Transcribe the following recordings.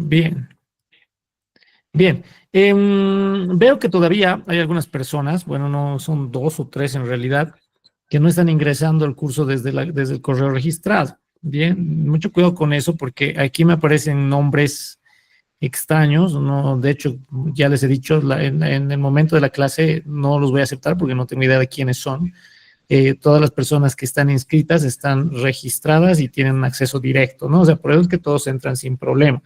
Bien. Bien. Veo que todavía hay algunas personas, bueno, no son 2 o 3 en realidad, que no están ingresando al curso desde el correo registrado. Bien, mucho cuidado con eso porque aquí me aparecen nombres extraños, no, de hecho, ya les he dicho, en el momento de la clase no los voy a aceptar porque no tengo idea de quiénes son. Todas las personas que están inscritas están registradas y tienen un acceso directo, ¿no? O sea, por eso es que todos entran sin problema.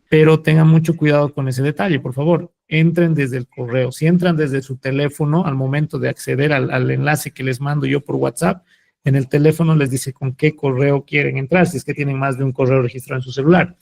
Pero tengan mucho cuidado con ese detalle, por favor. Entren desde el correo. Si entran desde su teléfono, al momento de acceder al enlace que les mando yo por WhatsApp, en el teléfono les dice con qué correo quieren entrar, si es que tienen más de un correo registrado en su celular.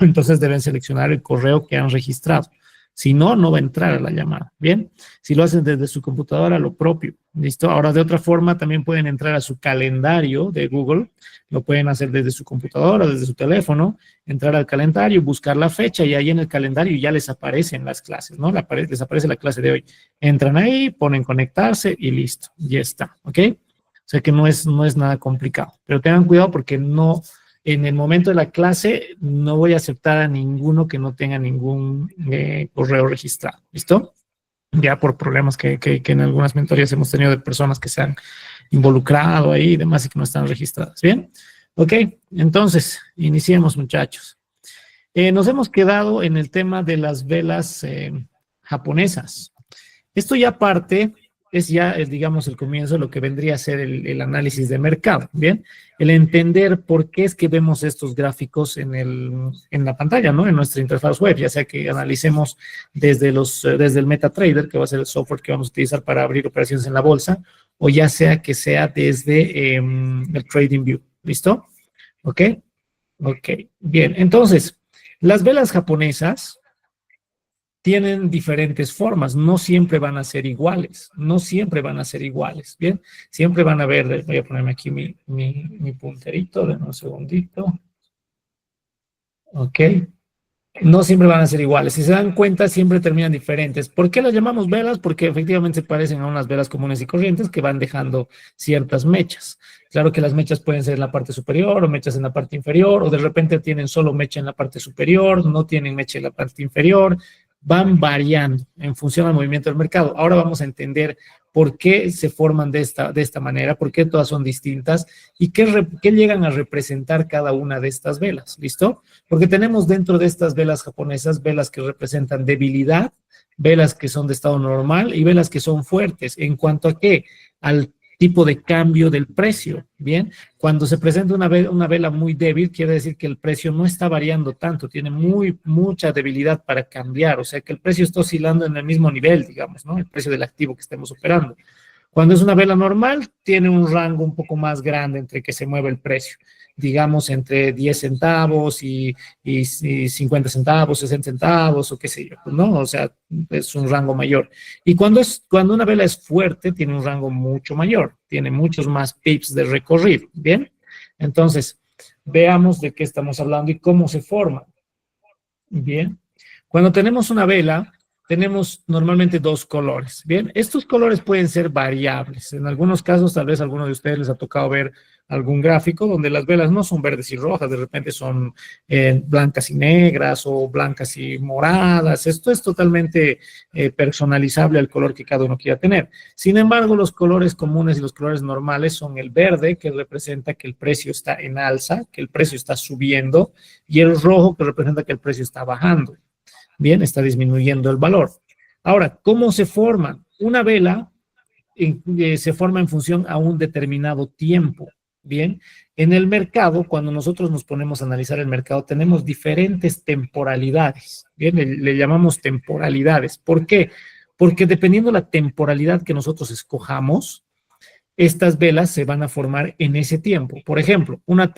Entonces deben seleccionar el correo que han registrado. Si no, no va a entrar a la llamada. Bien, si lo hacen desde su computadora, lo propio. ¿Listo? Ahora, de otra forma, también pueden entrar a su calendario de Google. Lo pueden hacer desde su computadora, desde su teléfono, entrar al calendario, buscar la fecha y ahí en el calendario ya les aparecen las clases, ¿no? Les aparece la clase de hoy. Entran ahí, ponen conectarse y listo. Ya está, ¿ok? O sea que no es nada complicado. Pero tengan cuidado porque no, en el momento de la clase no voy a aceptar a ninguno que no tenga ningún correo registrado. ¿Listo? Ya por problemas que en algunas mentorías hemos tenido de personas que se han involucrado ahí y demás y que no están registradas. ¿Bien? Ok, entonces, iniciemos, muchachos. Nos hemos quedado en el tema de las velas japonesas. Esto ya parte, es ya, digamos, el comienzo de lo que vendría a ser el análisis de mercado, ¿bien? El entender por qué es que vemos estos gráficos en la pantalla, ¿no? En nuestra interfaz web, ya sea que analicemos desde el MetaTrader, que va a ser el software que vamos a utilizar para abrir operaciones en la bolsa, o ya sea que sea desde el TradingView, ¿listo? ¿Ok? Ok, bien. Entonces, las velas japonesas tienen diferentes formas, no siempre van a ser iguales, no siempre van a ser iguales, ¿bien? Siempre van a haber, voy a ponerme aquí mi punterito, denme un segundito. Ok. No siempre van a ser iguales. Si se dan cuenta, siempre terminan diferentes. ¿Por qué las llamamos velas? Porque efectivamente se parecen a unas velas comunes y corrientes que van dejando ciertas mechas. Claro que las mechas pueden ser en la parte superior o mechas en la parte inferior, o de repente tienen solo mecha en la parte superior, no tienen mecha en la parte inferior. Van variando en función al movimiento del mercado. Ahora vamos a entender por qué se forman de esta manera, por qué todas son distintas y qué llegan a representar cada una de estas velas. ¿Listo? Porque tenemos dentro de estas velas japonesas, velas que representan debilidad, velas que son de estado normal y velas que son fuertes. ¿En cuanto a qué? Al tipo de cambio del precio, ¿bien? Cuando se presenta una vela muy débil, quiere decir que el precio no está variando tanto, tiene mucha debilidad para cambiar, o sea que el precio está oscilando en el mismo nivel, digamos, ¿no? El precio del activo que estemos operando. Cuando es una vela normal, tiene un rango un poco más grande entre que se mueve el precio, digamos entre 10 centavos y 50 centavos, 60 centavos o qué sé yo, ¿no? O sea, es un rango mayor. Y cuando una vela es fuerte, tiene un rango mucho mayor, tiene muchos más pips de recorrido, ¿bien? Entonces, veamos de qué estamos hablando y cómo se forma. Bien. Cuando tenemos una vela, tenemos normalmente dos colores. Bien, estos colores pueden ser variables. En algunos casos, tal vez a alguno de ustedes les ha tocado ver algún gráfico donde las velas no son verdes y rojas, de repente son blancas y negras o blancas y moradas. Esto es totalmente personalizable al color que cada uno quiera tener. Sin embargo, los colores comunes y los colores normales son el verde, que representa que el precio está en alza, que el precio está subiendo, y el rojo, que representa que el precio está bajando. Bien, está disminuyendo el valor. Ahora, ¿cómo se forma? Una vela se forma en función a un determinado tiempo. Bien, en el mercado, cuando nosotros nos ponemos a analizar el mercado, tenemos diferentes temporalidades. Bien, le llamamos temporalidades. ¿Por qué? Porque dependiendo la temporalidad que nosotros escojamos, estas velas se van a formar en ese tiempo. Por ejemplo, una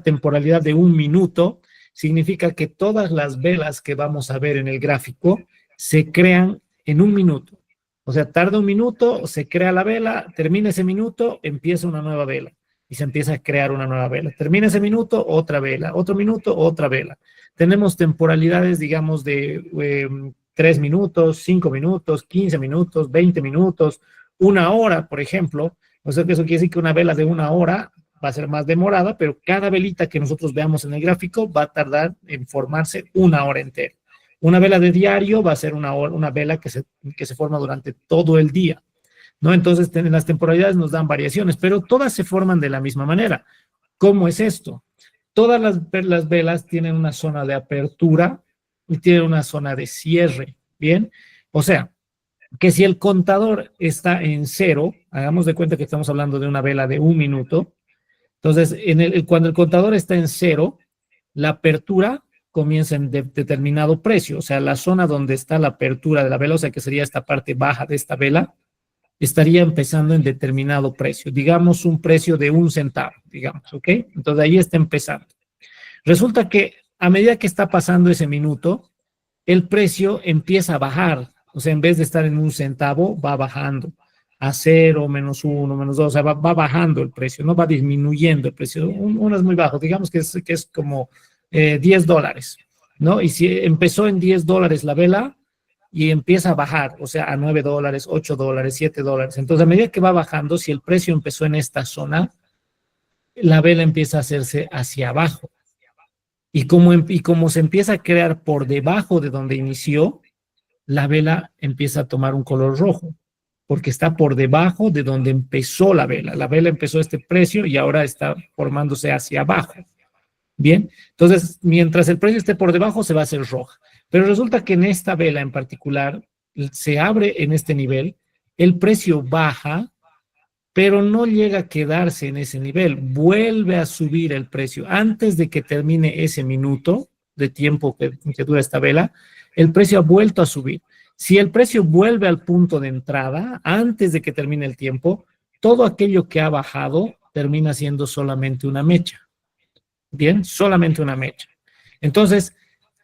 temporalidad de 1 minuto significa que todas las velas que vamos a ver en el gráfico se crean en 1 minuto. O sea, tarda 1 minuto, se crea la vela, termina ese minuto, empieza una nueva vela y se empieza a crear una nueva vela. Termina ese minuto, otra vela, otro minuto, otra vela. Tenemos temporalidades, digamos, de 3 minutos, 5 minutos, 15 minutos, 20 minutos, 1 hora, por ejemplo. O sea, que eso quiere decir que una vela de 1 hora va a ser más demorada, pero cada velita que nosotros veamos en el gráfico va a tardar en formarse una hora entera. Una vela de diario va a ser una vela que se forma durante todo el día, ¿no? Entonces, las temporalidades nos dan variaciones, pero todas se forman de la misma manera. ¿Cómo es esto? Todas las velas tienen una zona de apertura y tienen una zona de cierre, ¿bien? O sea, que si el contador está en cero, hagamos de cuenta que estamos hablando de una vela de 1 minuto, entonces cuando el contador está en cero, la apertura comienza en determinado precio, o sea, la zona donde está la apertura de la vela, o sea, que sería esta parte baja de esta vela, estaría empezando en determinado precio, digamos un precio de 1 centavo, digamos, ¿ok? Entonces ahí está empezando. Resulta que a medida que está pasando ese minuto, el precio empieza a bajar. O sea, en vez de estar en 1 centavo, va bajando a 0, -1, -2. O sea, va bajando el precio, no va disminuyendo el precio. Uno es muy bajo, digamos que es como $10, ¿no? Y si empezó en $10 la vela y empieza a bajar, o sea, a $9, $8, $7. Entonces, a medida que va bajando, si el precio empezó en esta zona, la vela empieza a hacerse hacia abajo. Y como se empieza a crear por debajo de donde inició, la vela empieza a tomar un color rojo, porque está por debajo de donde empezó la vela. La vela empezó a este precio y ahora está formándose hacia abajo. Bien, entonces, mientras el precio esté por debajo, se va a hacer roja. Pero resulta que en esta vela en particular, se abre en este nivel, el precio baja, pero no llega a quedarse en ese nivel, vuelve a subir el precio. Antes de que termine ese minuto de tiempo que dura esta vela, el precio ha vuelto a subir. Si el precio vuelve al punto de entrada, antes de que termine el tiempo, todo aquello que ha bajado termina siendo solamente una mecha. Bien, solamente una mecha. Entonces,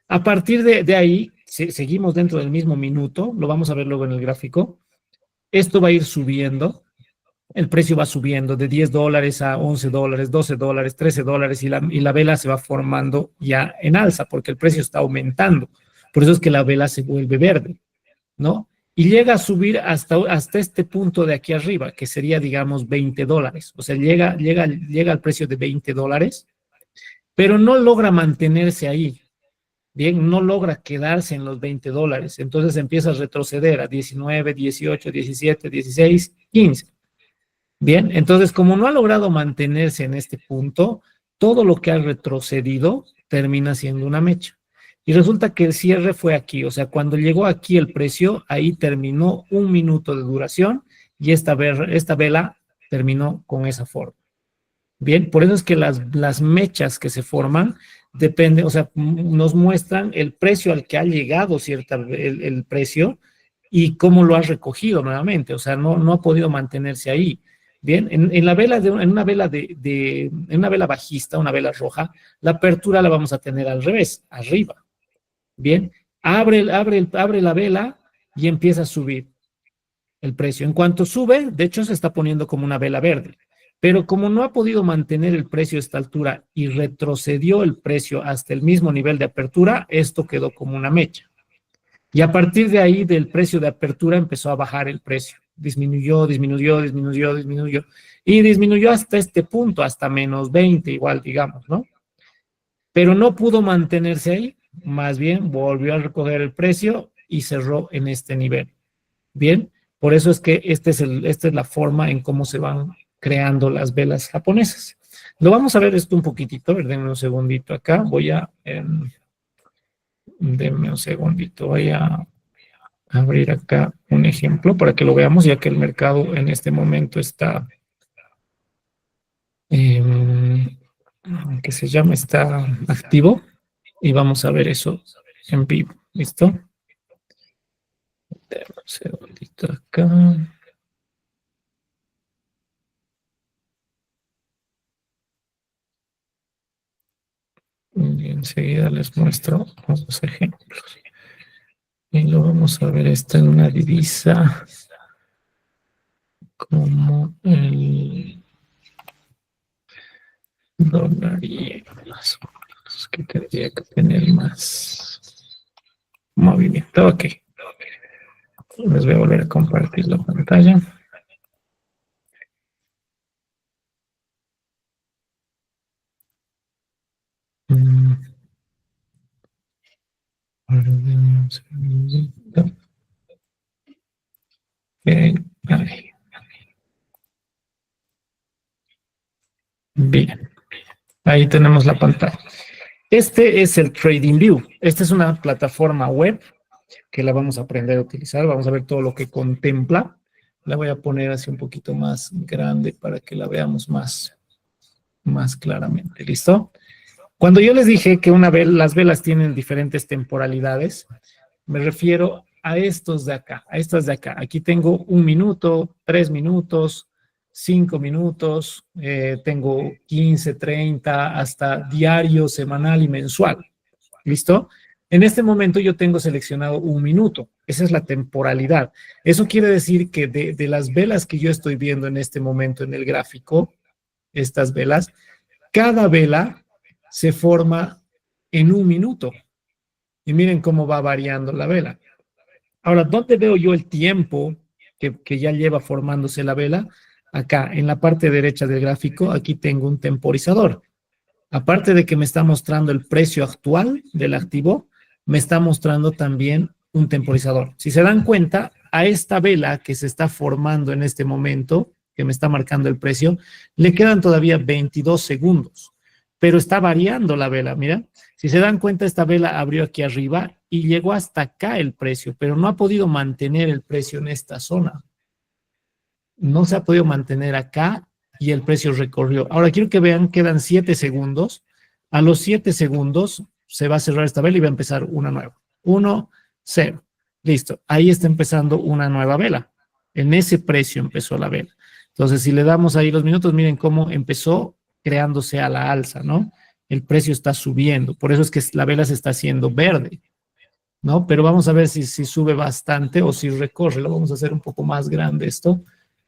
a partir de ahí, seguimos dentro del mismo minuto, lo vamos a ver luego en el gráfico, esto va a ir subiendo. El precio va subiendo de $10 a $11, $12, $13 y la vela se va formando ya en alza porque el precio está aumentando. Por eso es que la vela se vuelve verde, ¿no? Y llega a subir hasta este punto de aquí arriba, que sería, digamos, $20. O sea, llega al precio de $20, pero no logra mantenerse ahí. Bien, no logra quedarse en los $20. Entonces empieza a retroceder a 19, 18, 17, 16, 15. Bien, entonces como no ha logrado mantenerse en este punto, todo lo que ha retrocedido termina siendo una mecha. Y resulta que el cierre fue aquí, o sea, cuando llegó aquí el precio, ahí terminó 1 minuto de duración y esta vela terminó con esa forma. Bien, por eso es que las mechas que se forman dependen, o sea, nos muestran el precio al que ha llegado el precio y cómo lo ha recogido nuevamente, o sea, no ha podido mantenerse ahí. Bien, en una vela bajista, una vela roja, la apertura la vamos a tener al revés, arriba. Bien, abre la vela y empieza a subir el precio. En cuanto sube, de hecho se está poniendo como una vela verde. Pero como no ha podido mantener el precio a esta altura y retrocedió el precio hasta el mismo nivel de apertura, esto quedó como una mecha. Y a partir de ahí, del precio de apertura, empezó a bajar el precio. Disminuyó, disminuyó, disminuyó, disminuyó. Y disminuyó hasta este punto, hasta -20, igual, digamos, ¿no? Pero no pudo mantenerse ahí. Más bien, volvió a recoger el precio y cerró en este nivel. Bien, por eso es que esta es la forma en cómo se van creando las velas japonesas. Lo vamos a ver esto un poquitito, denme un segundito acá, denme un segundito, voy a abrir acá un ejemplo para que lo veamos, ya que el mercado en este momento está, está activo y vamos a ver eso en vivo, ¿listo? Denme un segundito acá. Y enseguida les muestro los ejemplos. Y lo vamos a ver, está en una divisa como el dólar y más o menos, que tendría que tener más movimiento. Ok. Les voy a volver a compartir la pantalla. Ahí. Bien, ahí tenemos la pantalla. Este es el TradingView. Esta es una plataforma web que la vamos a aprender a utilizar. Vamos a ver todo lo que contempla. La voy a poner así un poquito más grande para que la veamos más claramente. ¿Listo? Cuando yo les dije que las velas tienen diferentes temporalidades, me refiero a estos de acá, a estas de acá. Aquí tengo 1 minuto, 3 minutos, 5 minutos, tengo 15, 30, hasta diario, semanal y mensual. ¿Listo? En este momento yo tengo seleccionado 1 minuto. Esa es la temporalidad. Eso quiere decir que de las velas que yo estoy viendo en este momento en el gráfico, estas velas, cada vela se forma en 1 minuto. Y miren cómo va variando la vela. Ahora, ¿dónde veo yo el tiempo que ya lleva formándose la vela? Acá, en la parte derecha del gráfico, aquí tengo un temporizador. Aparte de que me está mostrando el precio actual del activo, me está mostrando también un temporizador. Si se dan cuenta, a esta vela que se está formando en este momento, que me está marcando el precio, le quedan todavía 22 segundos, pero está variando la vela, mira. Si se dan cuenta, esta vela abrió aquí arriba y llegó hasta acá el precio, pero no ha podido mantener el precio en esta zona. No se ha podido mantener acá y el precio recorrió. Ahora quiero que vean, quedan 7 segundos. A los 7 segundos se va a cerrar esta vela y va a empezar una nueva. 1, 0. Listo. Ahí está empezando una nueva vela. En ese precio empezó la vela. Entonces, si le damos ahí los minutos, miren cómo empezó creándose a la alza, ¿no? El precio está subiendo. Por eso es que la vela se está haciendo verde, ¿no? Pero vamos a ver si sube bastante o si recorre. Lo vamos a hacer un poco más grande esto.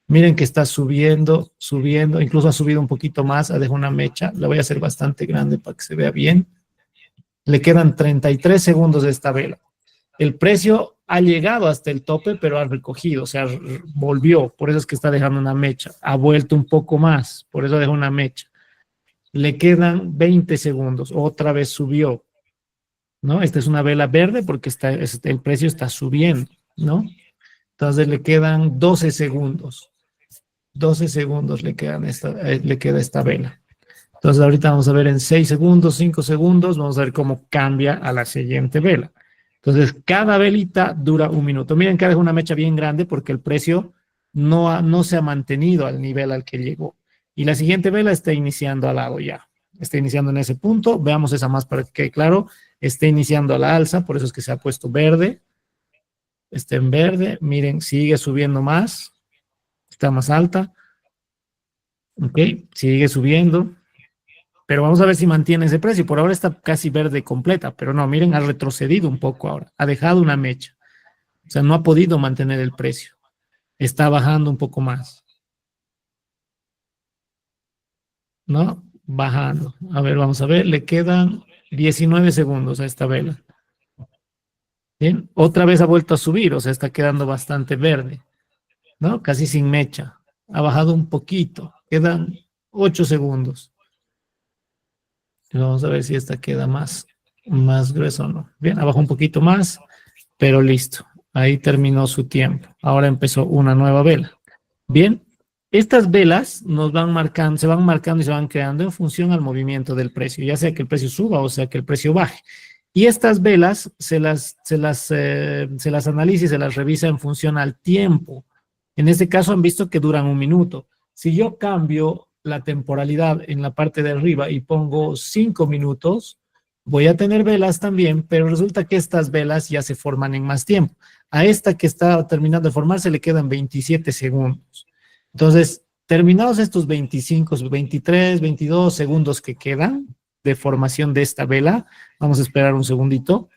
Miren que está subiendo, subiendo, incluso ha subido un poquito más, ha dejado una mecha, la voy a hacer bastante grande para que se vea bien. Le quedan 33 segundos de esta vela. El precio ha llegado hasta el tope, pero ha recogido, o sea, volvió, por eso es que está dejando una mecha. Ha vuelto un poco más, por eso dejó una mecha. Le quedan 20 segundos, otra vez subió, ¿no? Esta es una vela verde porque el precio está subiendo, ¿no? Entonces le quedan 12 segundos. 12 segundos le queda esta vela. Entonces ahorita vamos a ver en 6 segundos, 5 segundos, vamos a ver cómo cambia a la siguiente vela. Entonces cada velita dura 1 minuto. Miren que deja una mecha bien grande porque el precio no se ha mantenido al nivel al que llegó. Y la siguiente vela está iniciando al lado ya. Está iniciando en ese punto. Veamos esa más para que quede claro. Está iniciando a la alza, por eso es que se ha puesto verde. Está en verde. Miren, sigue subiendo más. Está más alta. Ok, sigue subiendo. Pero vamos a ver si mantiene ese precio. Por ahora está casi verde completa, pero no, miren, ha retrocedido un poco ahora. Ha dejado una mecha. O sea, no ha podido mantener el precio. Está bajando un poco más. ¿No? Bajando. A ver, vamos a ver. Le quedan 19 segundos a esta vela. Bien. Otra vez ha vuelto a subir, o sea, está quedando bastante verde. ¿No? Casi sin mecha. Ha bajado un poquito. Quedan 8 segundos. Vamos a ver si esta queda más gruesa o no. Bien, abajo un poquito más, pero listo. Ahí terminó su tiempo. Ahora empezó una nueva vela. Bien, estas velas nos van marcando, se van marcando y se van creando en función al movimiento del precio, ya sea que el precio suba o sea que el precio baje. Y estas velas se las analiza y se las revisa en función al tiempo. En este caso han visto que duran 1 minuto. Si yo cambio la temporalidad en la parte de arriba y pongo 5 minutos, voy a tener velas también, pero resulta que estas velas ya se forman en más tiempo. A esta que está terminando de formarse le quedan 27 segundos. Entonces, terminados estos 25, 23, 22 segundos que quedan de formación de esta vela, vamos a esperar un segundito,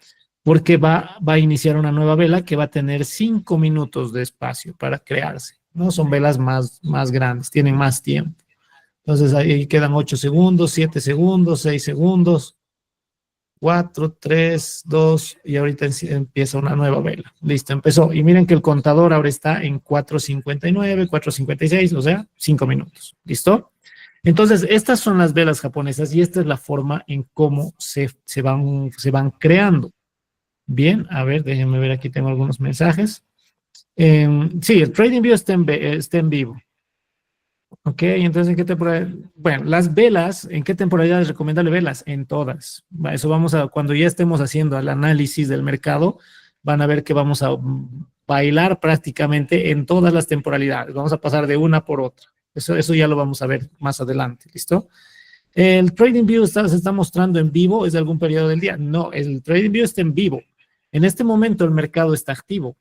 porque va a iniciar una nueva vela que va a tener 5 minutos de espacio para crearse, ¿no? Son velas más grandes, tienen más tiempo. Entonces ahí quedan 8 segundos, 7 segundos, 6 segundos, 4, 3, 2, y ahorita empieza una nueva vela. Listo, empezó. Y miren que el contador ahora está en 4:59, 4:56, o sea, 5 minutos. ¿Listo? Entonces, estas son las velas japonesas y esta es la forma en cómo se van creando. Bien, a ver, déjenme ver, aquí tengo algunos mensajes. Sí, el TradingView está en vivo. Ok, entonces, ¿en qué temporada? Bueno, las velas, ¿en qué temporada es recomendable verlas? En todas. Eso vamos a, cuando ya estemos haciendo el análisis del mercado, van a ver que vamos a bailar prácticamente en todas las temporalidades. Vamos a pasar de una por otra. Eso ya lo vamos a ver más adelante, ¿listo? El TradingView se está mostrando en vivo, ¿es de algún periodo del día? No, el TradingView está en vivo. En este momento el mercado está activo,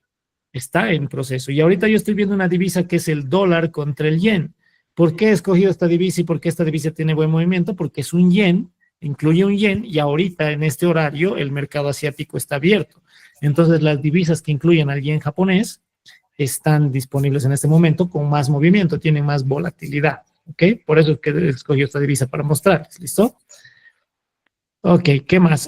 está en proceso. Y ahorita yo estoy viendo una divisa que es el dólar contra el yen. ¿Por qué he escogido esta divisa y por qué esta divisa tiene buen movimiento? Porque es un yen, incluye un yen, y ahorita en este horario el mercado asiático está abierto. Entonces las divisas que incluyen al yen japonés están disponibles en este momento con más movimiento, tienen más volatilidad. ¿Ok? Por eso es que escogí esta divisa para mostrarles. ¿Listo? Ok, ¿qué más?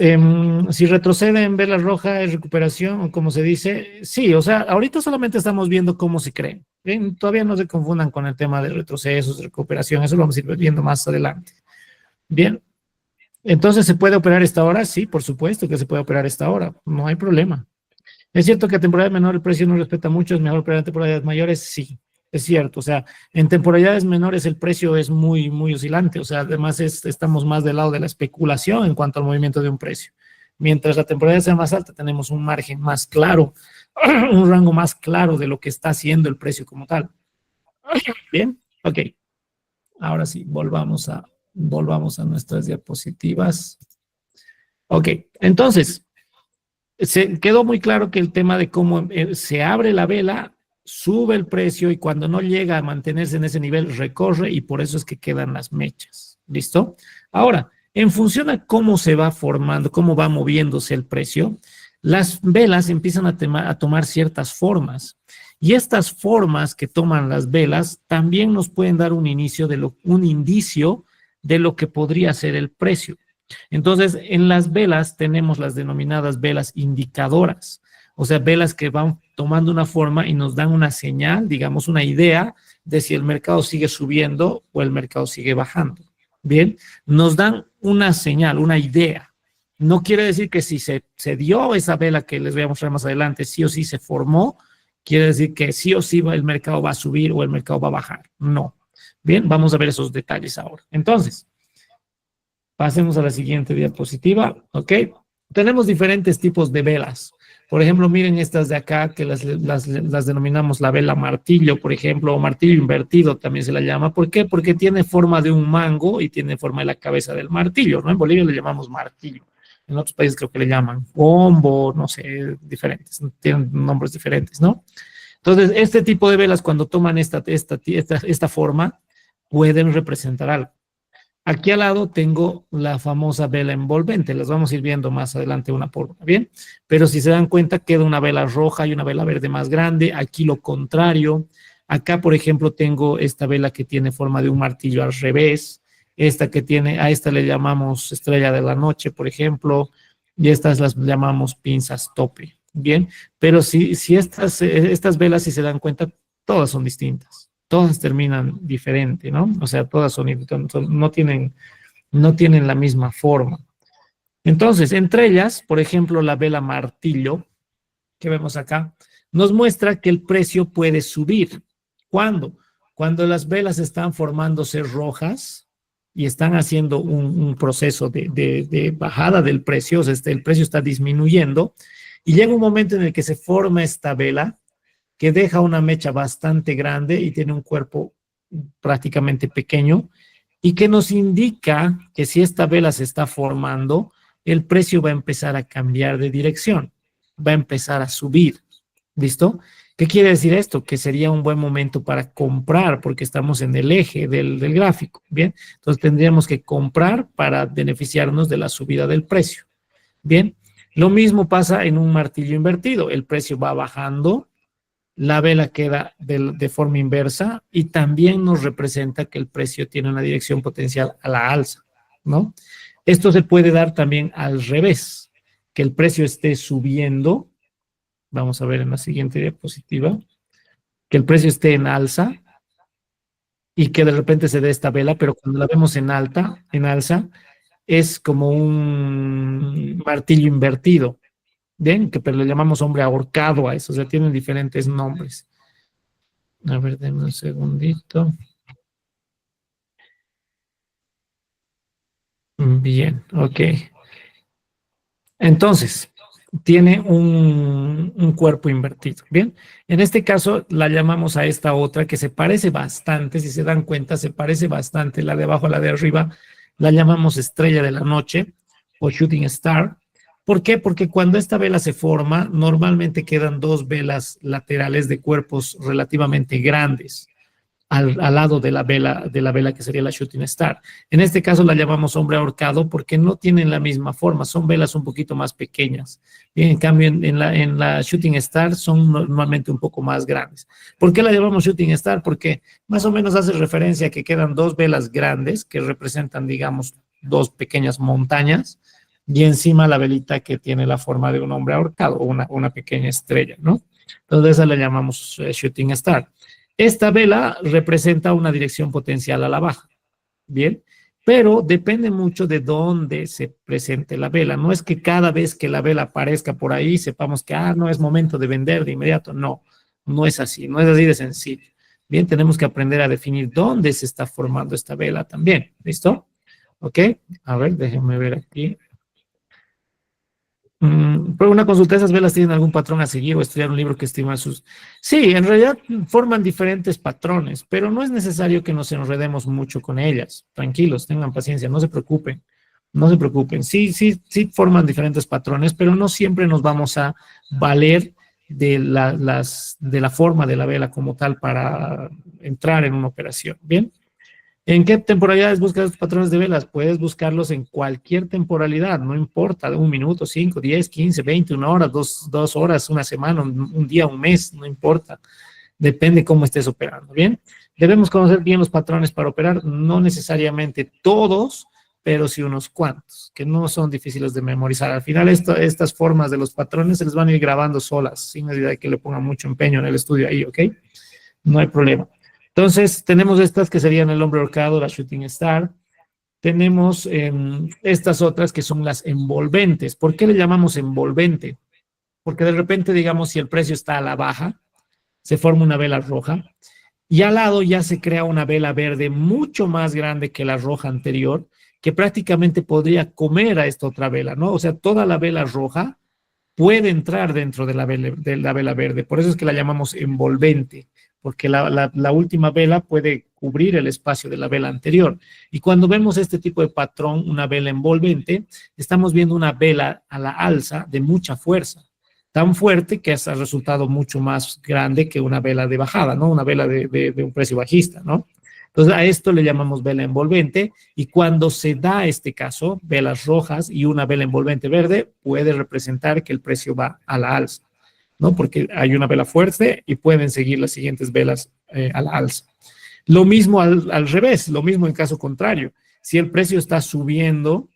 Si retrocede en vela roja, ¿es recuperación o como se dice? Sí, o sea, ahorita solamente estamos viendo cómo se creen. ¿Bien? Todavía no se confundan con el tema de retrocesos, de recuperación, eso lo vamos a ir viendo más adelante. Bien, entonces, ¿se puede operar esta hora? Sí, por supuesto que se puede operar esta hora, no hay problema. ¿Es cierto que a temporada menor el precio no respeta mucho? ¿Es mejor operar en temporadas mayores? Sí, es cierto. O sea, en temporalidades menores el precio es muy, muy oscilante. O sea, además estamos más del lado de la especulación en cuanto al movimiento de un precio. Mientras la temporalidad sea más alta, tenemos un margen más claro, un rango más claro de lo que está haciendo el precio como tal. Bien, ok. Ahora sí, volvamos a nuestras diapositivas. Ok, entonces, se quedó muy claro que el tema de cómo se abre la vela, sube el precio y cuando no llega a mantenerse en ese nivel, recorre y por eso es que quedan las mechas. ¿Listo? Ahora, en función a cómo se va formando, cómo va moviéndose el precio, las velas empiezan a tomar ciertas formas. Y estas formas que toman las velas también nos pueden dar un indicio de lo que podría ser el precio. Entonces, en las velas tenemos las denominadas velas indicadoras, o sea, velas que van tomando una forma y nos dan una señal, digamos, una idea de si el mercado sigue subiendo o el mercado sigue bajando. Bien, nos dan una señal, una idea. No quiere decir que si se dio esa vela que les voy a mostrar más adelante, sí o sí se formó, quiere decir que sí o sí el mercado va a subir o el mercado va a bajar. No. Bien, vamos a ver esos detalles ahora. Entonces, pasemos a la siguiente diapositiva, ¿ok? Tenemos diferentes tipos de velas. Por ejemplo, miren estas de acá, que las denominamos la vela martillo, por ejemplo, o martillo invertido también se la llama. ¿Por qué? Porque tiene forma de un mango y tiene forma de la cabeza del martillo, ¿no? En Bolivia le llamamos martillo. En otros países creo que le llaman combo, no sé, diferentes, tienen nombres diferentes, ¿no? Entonces, este tipo de velas, cuando toman esta forma, pueden representar algo. Aquí al lado tengo la famosa vela envolvente, las vamos a ir viendo más adelante una por una, ¿bien? Pero si se dan cuenta, queda una vela roja y una vela verde más grande, aquí lo contrario. Acá, por ejemplo, tengo esta vela que tiene forma de un martillo al revés, esta que tiene, a esta le llamamos estrella de la noche, por ejemplo, y estas las llamamos pinzas tope, ¿bien? Pero si estas velas, si se dan cuenta, todas son distintas, todas terminan diferente, ¿no? O sea, todas no tienen la misma forma. Entonces, entre ellas, por ejemplo, la vela martillo que vemos acá, nos muestra que el precio puede subir. ¿Cuándo? Cuando las velas están formándose rojas y están haciendo un proceso de bajada del precio, o sea, el precio está disminuyendo, y llega un momento en el que se forma esta vela que deja una mecha bastante grande y tiene un cuerpo prácticamente pequeño y que nos indica que si esta vela se está formando, el precio va a empezar a cambiar de dirección, va a empezar a subir. ¿Listo? ¿Qué quiere decir esto? Que sería un buen momento para comprar porque estamos en el eje del gráfico. Bien, entonces tendríamos que comprar para beneficiarnos de la subida del precio. Bien, lo mismo pasa en un martillo invertido. El precio va bajando, la vela queda de forma inversa y también nos representa que el precio tiene una dirección potencial a la alza, ¿no? Esto se puede dar también al revés, que el precio esté subiendo, vamos a ver en la siguiente diapositiva, que el precio esté en alza y que de repente se dé esta vela, pero cuando la vemos en alza, es como un martillo invertido, Bien, que pero le llamamos hombre ahorcado a eso, o sea, tienen diferentes nombres. A ver, denme un segundito. Bien, ok. Entonces, tiene un cuerpo invertido. Bien, en este caso la llamamos a esta otra que se parece bastante, si se dan cuenta, se parece bastante, la de abajo a la de arriba, la llamamos estrella de la noche o shooting star. ¿Por qué? Porque cuando esta vela se forma, normalmente quedan dos velas laterales de cuerpos relativamente grandes al lado de la vela que sería la shooting star. En este caso la llamamos hombre ahorcado porque no tienen la misma forma, son velas un poquito más pequeñas. Bien, en cambio, en la shooting star son normalmente un poco más grandes. ¿Por qué la llamamos shooting star? Porque más o menos hace referencia a que quedan dos velas grandes que representan, digamos, dos pequeñas montañas y encima la velita que tiene la forma de un hombre ahorcado o una pequeña estrella, ¿no? Entonces esa la llamamos shooting star. Esta vela representa una dirección potencial a la baja, ¿bien? Pero depende mucho de dónde se presente la vela. No es que cada vez que la vela aparezca por ahí sepamos que, no es momento de vender de inmediato. No, no es así, no es así de sencillo. Bien, tenemos que aprender a definir dónde se está formando esta vela también. ¿Listo? ¿Ok? A ver, déjenme ver aquí. Pero una consulta, ¿esas velas tienen algún patrón a seguir o estudiar un libro que estima sus...? Sí, en realidad forman diferentes patrones, pero no es necesario que nos enredemos mucho con ellas. Tranquilos, tengan paciencia, no se preocupen, no se preocupen. Sí, sí, sí forman diferentes patrones, pero no siempre nos vamos a valer de la forma de la vela como tal para entrar en una operación. ¿Bien? ¿En qué temporalidades buscas estos patrones de velas? Puedes buscarlos en cualquier temporalidad, no importa, un minuto, 5, 10, 15, 20, una hora, dos horas, una semana, un día, un mes, no importa. Depende cómo estés operando, ¿bien? Debemos conocer bien los patrones para operar, no necesariamente todos, pero sí unos cuantos, que no son difíciles de memorizar. Al final, estas formas de los patrones se les van a ir grabando solas, sin necesidad de que le pongan mucho empeño en el estudio ahí, ¿ok? No hay problema. Entonces, tenemos estas que serían el hombre ahorcado, la shooting star. Tenemos estas otras que son las envolventes. ¿Por qué le llamamos envolvente? Porque de repente, digamos, si el precio está a la baja, se forma una vela roja y al lado ya se crea una vela verde mucho más grande que la roja anterior, que prácticamente podría comer a esta otra vela, ¿no? O sea, toda la vela roja puede entrar dentro de la vela verde. Por eso es que la llamamos envolvente, porque la última vela puede cubrir el espacio de la vela anterior. Y cuando vemos este tipo de patrón, una vela envolvente, estamos viendo una vela a la alza de mucha fuerza, tan fuerte que ha resultado mucho más grande que una vela de bajada, ¿no? Una vela de un precio bajista, ¿no? Entonces a esto le llamamos vela envolvente y cuando se da este caso, velas rojas y una vela envolvente verde, puede representar que el precio va a la alza, ¿no? Porque hay una vela fuerte y pueden seguir las siguientes velas a la alza. Lo mismo al revés, lo mismo en caso contrario. Si el precio está subiendo,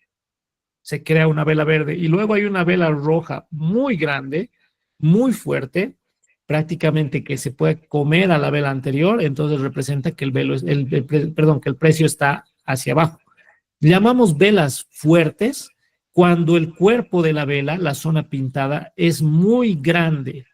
se crea una vela verde y luego hay una vela roja muy grande, muy fuerte, prácticamente que se puede comer a la vela anterior, entonces representa que perdón, que el precio está hacia abajo. Llamamos velas fuertes cuando el cuerpo de la vela, la zona pintada, es muy grande.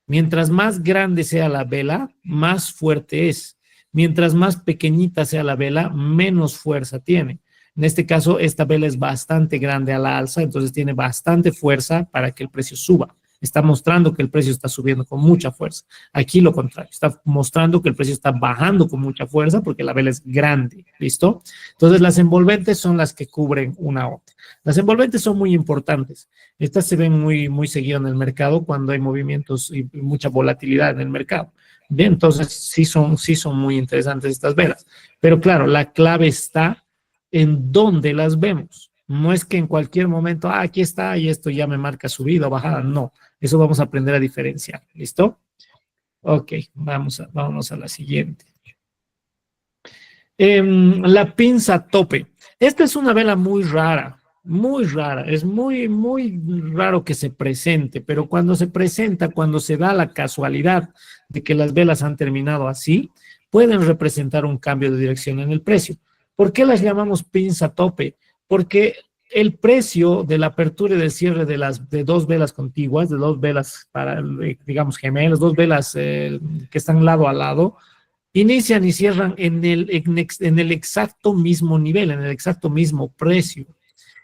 Mientras más grande sea la vela, más fuerte es. Mientras más pequeñita sea la vela, menos fuerza tiene. En este caso, esta vela es bastante grande a la alza, entonces tiene bastante fuerza para que el precio suba. Está mostrando que el precio está subiendo con mucha fuerza. Aquí lo contrario, está mostrando que el precio está bajando con mucha fuerza porque la vela es grande. ¿Listo? Entonces, las envolventes son las que cubren una a otra. Las envolventes son muy importantes. Estas se ven muy seguido en el mercado cuando hay movimientos y mucha volatilidad en el mercado. Bien, entonces sí son muy interesantes estas velas. Pero claro, la clave está en dónde las vemos. No es que en cualquier momento, aquí está y esto ya me marca subida o bajada. No, eso vamos a aprender a diferenciar. ¿Listo? Ok, vámonos a la siguiente. La pinza tope. Esta es una vela muy rara, muy rara. Es muy raro que se presente, pero cuando se presenta, cuando se da la casualidad de que las velas han terminado así, pueden representar un cambio de dirección en el precio. ¿Por qué las llamamos pinza tope? Porque el precio de la apertura y del cierre de dos velas contiguas, de dos velas, digamos, gemelas, dos velas que están lado a lado, inician y cierran en el exacto mismo nivel, en el exacto mismo precio,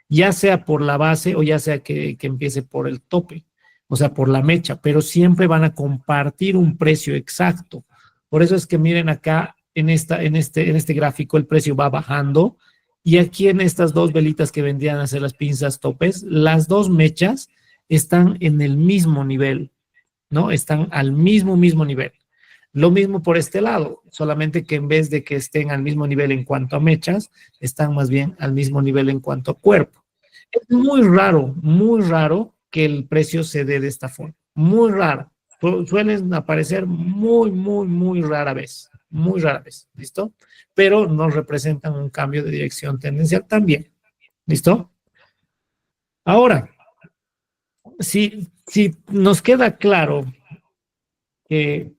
ya sea por la base o ya sea que empiece por el tope, o sea, por la mecha, pero siempre van a compartir un precio exacto. Por eso es que miren acá en este gráfico el precio va bajando y aquí en estas dos velitas que vendrían a ser las pinzas topes, las dos mechas están en el mismo nivel, ¿no? Están al mismo nivel. Lo mismo por este lado, solamente que en vez de que estén al mismo nivel en cuanto a mechas, están más bien al mismo nivel en cuanto a cuerpo. Es muy raro que el precio se dé de esta forma. Muy raro. Suelen aparecer muy rara vez. Muy rara vez. ¿Listo? Pero nos representan un cambio de dirección tendencial también. ¿Listo? Ahora, si nos queda claro que,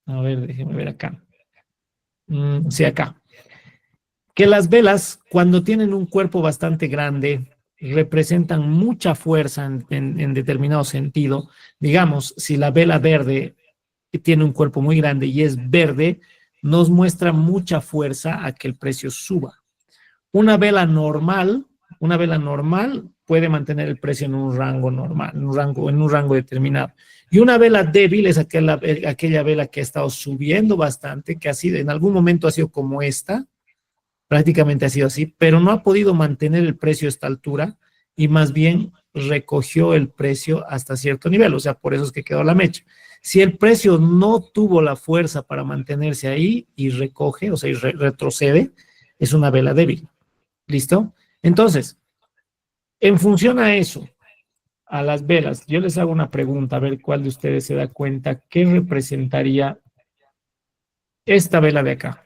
a ver, déjenme ver acá. Sí, acá. Que las velas, cuando tienen un cuerpo bastante grande, representan mucha fuerza en determinado sentido. Digamos, si la vela verde tiene un cuerpo muy grande y es verde, nos muestra mucha fuerza a que el precio suba. Una vela normal, una vela normal puede mantener el precio en un rango normal, en un rango determinado. Y una vela débil es aquella vela que ha estado subiendo bastante, que ha sido, en algún momento ha sido como esta, prácticamente ha sido así, pero no ha podido mantener el precio a esta altura y más bien recogió el precio hasta cierto nivel, o sea, por eso es que quedó la mecha. Si el precio no tuvo la fuerza para mantenerse ahí y recoge, o sea, y retrocede, es una vela débil. ¿Listo? Entonces, en función a eso, a las velas, yo les hago una pregunta, a ver cuál de ustedes se da cuenta, ¿qué representaría esta vela de acá?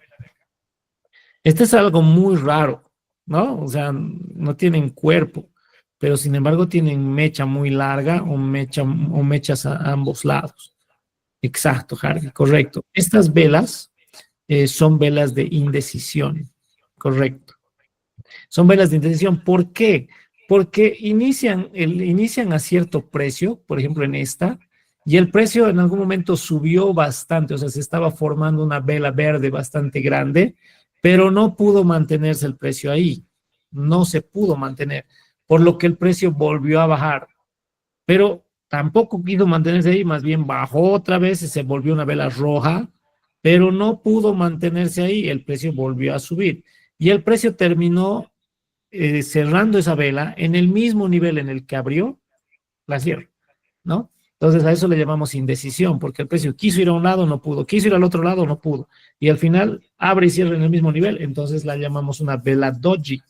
Este es algo muy raro, ¿no? O sea, no tienen cuerpo, pero sin embargo tienen mecha muy larga o mechas a ambos lados. Exacto, Harry, correcto. Estas velas son velas de indecisión, correcto. Son velas de indecisión. ¿Por qué? Porque inician a cierto precio, por ejemplo en esta, y el precio en algún momento subió bastante, o sea, se estaba formando una vela verde bastante grande, pero no pudo mantenerse el precio ahí, no se pudo mantener, por lo que el precio volvió a bajar, pero tampoco quiso mantenerse ahí, más bien bajó otra vez y se volvió una vela roja, pero no pudo mantenerse ahí, el precio volvió a subir y el precio terminó cerrando esa vela en el mismo nivel en el que abrió, la cierra, ¿no? Entonces a eso le llamamos indecisión, porque el precio quiso ir a un lado, no pudo, quiso ir al otro lado, no pudo, y al final abre y cierra en el mismo nivel, entonces la llamamos una vela doji.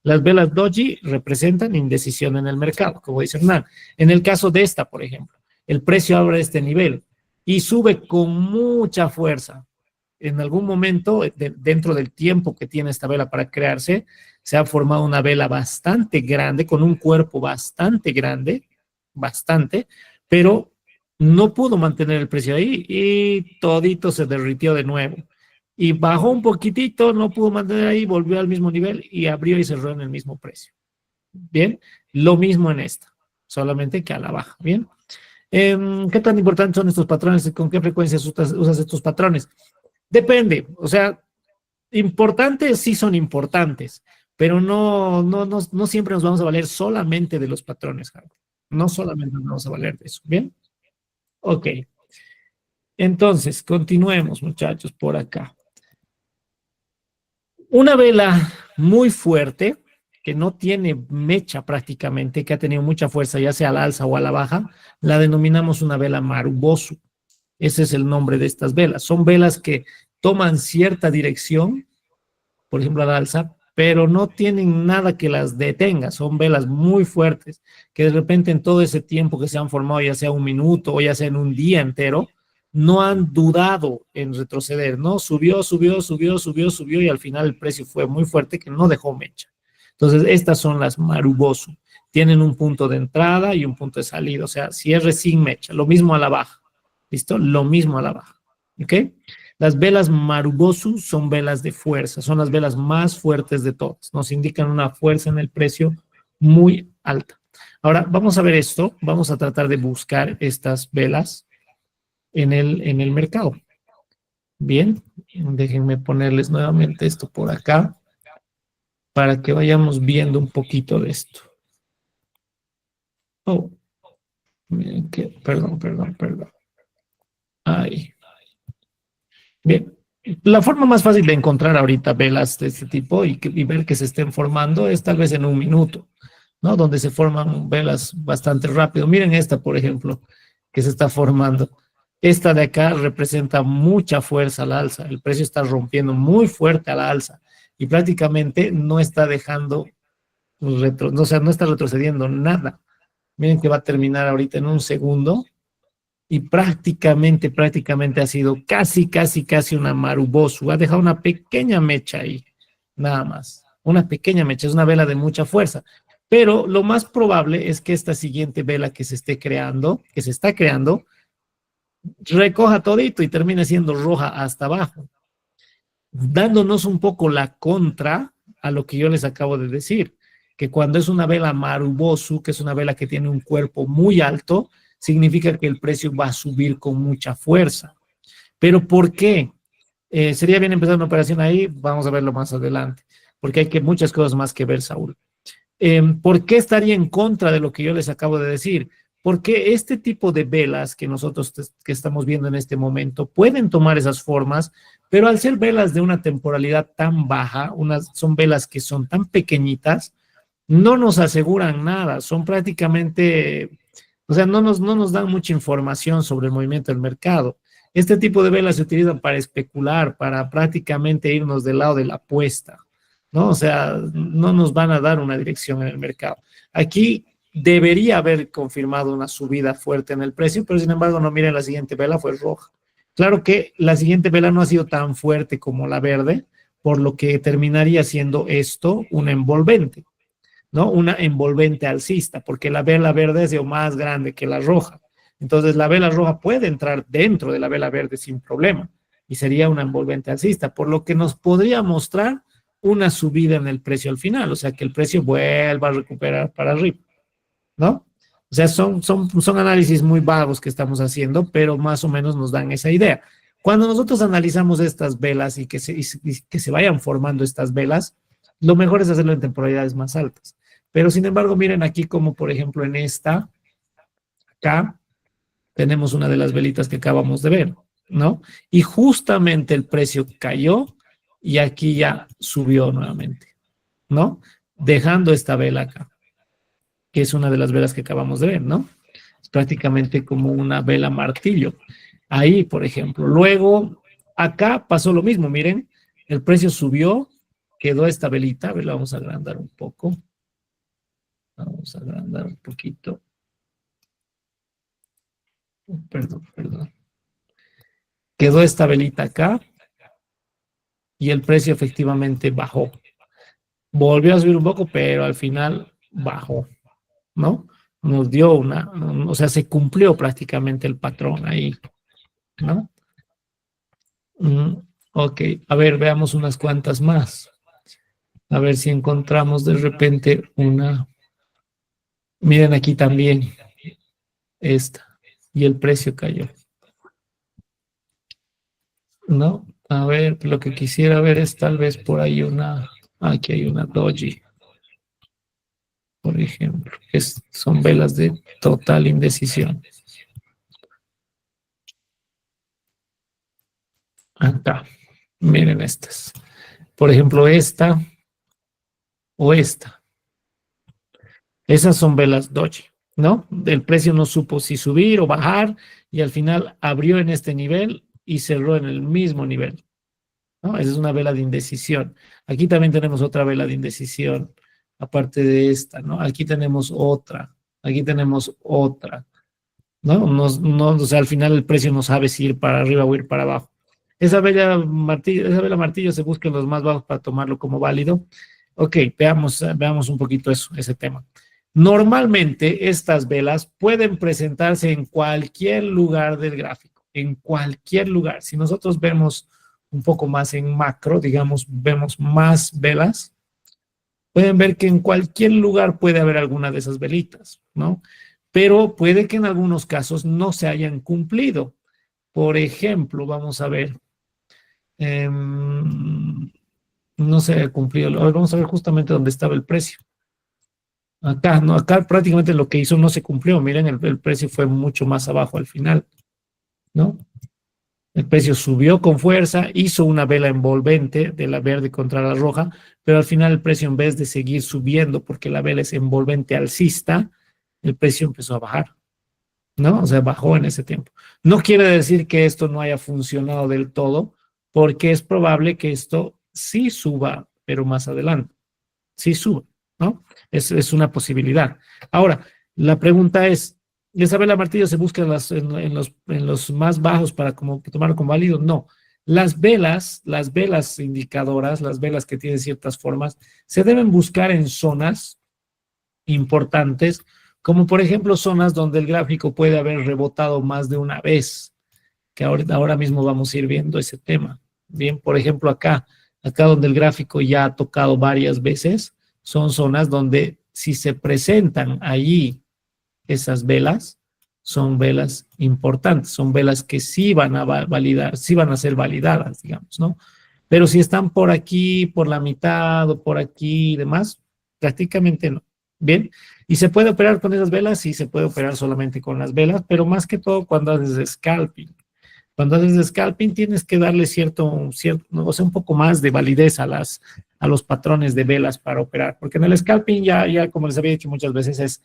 Las velas doji representan indecisión en el mercado, como dice Hernán. En el caso de esta, por ejemplo, el precio abre este nivel y sube con mucha fuerza. En algún momento, dentro del tiempo que tiene esta vela para crearse, se ha formado una vela bastante grande, con un cuerpo bastante grande, bastante, pero no pudo mantener el precio ahí y todito se derritió de nuevo. Y bajó un poquitito, no pudo mantener ahí, volvió al mismo nivel y abrió y cerró en el mismo precio. Bien, lo mismo en esta, solamente que a la baja. Bien, ¿qué tan importantes son estos patrones y con qué frecuencia usas estos patrones? Depende, o sea, importantes sí son importantes, pero no siempre nos vamos a valer solamente de los patrones, Javi. No solamente nos vamos a valer de eso, ¿bien? Ok, entonces, continuemos, muchachos, por acá. Una vela muy fuerte, que no tiene mecha prácticamente, que ha tenido mucha fuerza, ya sea al alza o a la baja, la denominamos una vela Marubosu. Ese es el nombre de estas velas. Son velas que toman cierta dirección, por ejemplo al alza, pero no tienen nada que las detenga. Son velas muy fuertes, que de repente en todo ese tiempo que se han formado, ya sea un minuto o ya sea en un día entero, no han dudado en retroceder, ¿no? Subió y al final el precio fue muy fuerte que no dejó mecha. Entonces, estas son las Marubosu. Tienen un punto de entrada y un punto de salida, o sea, cierre sin mecha. Lo mismo a la baja. ¿Listo? Lo mismo a la baja. ¿Ok? Las velas Marubosu son velas de fuerza, son las velas más fuertes de todas. Nos indican una fuerza en el precio muy alta. Ahora, vamos a ver esto. Vamos a tratar de buscar estas velas en el mercado. Bien, déjenme ponerles nuevamente esto por acá para que vayamos viendo un poquito de esto. Oh, miren que, perdón. Ahí. Bien, la forma más fácil de encontrar ahorita velas de este tipo y ver que se estén formando es tal vez en un minuto, ¿no? Donde se forman velas bastante rápido. Miren esta, por ejemplo, que se está formando. Esta de acá representa mucha fuerza al alza. El precio está rompiendo muy fuerte a la alza y prácticamente no está dejando, o sea, no está retrocediendo nada. Miren que va a terminar ahorita en un segundo y prácticamente ha sido casi una marubosu. Ha dejado una pequeña mecha ahí, nada más. Una pequeña mecha, es una vela de mucha fuerza. Pero lo más probable es que esta siguiente vela que se esté creando, que se está creando, recoja todito y termine siendo roja hasta abajo, dándonos un poco la contra a lo que yo les acabo de decir, que cuando es una vela marubosu, que es una vela que tiene un cuerpo muy alto, significa que el precio va a subir con mucha fuerza. ¿Pero por qué? Sería bien empezar una operación ahí, vamos a verlo más adelante, porque hay muchas cosas más que ver, Saúl. ¿Por qué estaría en contra de lo que yo les acabo de decir? Porque este tipo de velas que nosotros que estamos viendo en este momento pueden tomar esas formas, pero al ser velas de una temporalidad tan baja, son velas que son tan pequeñitas, no nos aseguran nada, son prácticamente, o sea, no nos dan mucha información sobre el movimiento del mercado. Este tipo de velas se utilizan para especular, para prácticamente irnos del lado de la apuesta, ¿no? O sea, no nos van a dar una dirección en el mercado. Aquí debería haber confirmado una subida fuerte en el precio, pero sin embargo, no miren, la siguiente vela fue roja. Claro que la siguiente vela no ha sido tan fuerte como la verde, por lo que terminaría siendo esto un envolvente, ¿no? Una envolvente alcista, porque la vela verde es más grande que la roja. Entonces, la vela roja puede entrar dentro de la vela verde sin problema y sería una envolvente alcista, por lo que nos podría mostrar una subida en el precio al final, o sea, que el precio vuelva a recuperar para arriba, ¿no? O sea, son análisis muy vagos que estamos haciendo, pero más o menos nos dan esa idea. Cuando nosotros analizamos estas velas y que se vayan formando estas velas, lo mejor es hacerlo en temporalidades más altas. Pero sin embargo, miren aquí como por ejemplo en esta, acá, tenemos una de las velitas que acabamos de ver, ¿no? Y justamente el precio cayó y aquí ya subió nuevamente, ¿no? Dejando esta vela acá, que es una de las velas que acabamos de ver, ¿no? Es prácticamente como una vela martillo. Ahí, por ejemplo. Luego, acá pasó lo mismo, miren, el precio subió, quedó esta velita, a ver, la vamos a agrandar un poco. Vamos a agrandar un poquito. Perdón. Quedó esta velita acá y el precio efectivamente bajó. Volvió a subir un poco, pero al final bajó, ¿no? Nos dio o sea, se cumplió prácticamente el patrón ahí, ¿no? Ok, a ver, veamos unas cuantas más. A ver si encontramos de repente una. Miren aquí también esta. Y el precio cayó. ¿No? A ver, lo que quisiera ver es tal vez por ahí una. Aquí hay una doji, por ejemplo. Son velas de total indecisión. Acá. Miren estas. Por ejemplo, esta o esta. Esas son velas doji, ¿no? El precio no supo si subir o bajar y al final abrió en este nivel y cerró en el mismo nivel, ¿no? Esa es una vela de indecisión. Aquí también tenemos otra vela de indecisión, aparte de esta, ¿no? Aquí tenemos otra, ¿no? O sea, al final el precio no sabe si ir para arriba o ir para abajo. Esa vela martillo se busca en los más bajos para tomarlo como válido. Ok, veamos un poquito ese tema. Normalmente estas velas pueden presentarse en cualquier lugar del gráfico, en cualquier lugar. Si nosotros vemos un poco más en macro, digamos, vemos más velas, pueden ver que en cualquier lugar puede haber alguna de esas velitas, ¿no? Pero puede que en algunos casos no se hayan cumplido. Por ejemplo, vamos a ver, no se ha cumplido. A ver, vamos a ver justamente dónde estaba el precio. Acá, no, acá prácticamente lo que hizo no se cumplió. Miren, el precio fue mucho más abajo al final, ¿no? El precio subió con fuerza, hizo una vela envolvente de la verde contra la roja, pero al final el precio, en vez de seguir subiendo porque la vela es envolvente alcista, el precio empezó a bajar, ¿no? O sea, bajó en ese tiempo. No quiere decir que esto no haya funcionado del todo, porque es probable que esto sí suba, pero más adelante, sí suba, ¿no? Es una posibilidad. Ahora, la pregunta es, ¿esa vela martillo se busca en los más bajos para como, tomarlo como válido? No. Las velas indicadoras, las velas que tienen ciertas formas, se deben buscar en zonas importantes, como por ejemplo zonas donde el gráfico puede haber rebotado más de una vez, que ahora mismo vamos a ir viendo ese tema. Bien, por ejemplo acá donde el gráfico ya ha tocado varias veces, son zonas donde si se presentan allí esas velas, son velas importantes, son velas que sí van a validar, sí van a ser validadas, digamos, ¿no? Pero si están por aquí, por la mitad o por aquí y demás, prácticamente no. Bien, y se puede operar con esas velas, sí se puede operar solamente con las velas, pero más que todo cuando haces scalping. Cuando haces scalping tienes que darle o sea, un poco más de validez a los patrones de velas para operar, porque en el scalping ya como les había dicho muchas veces, es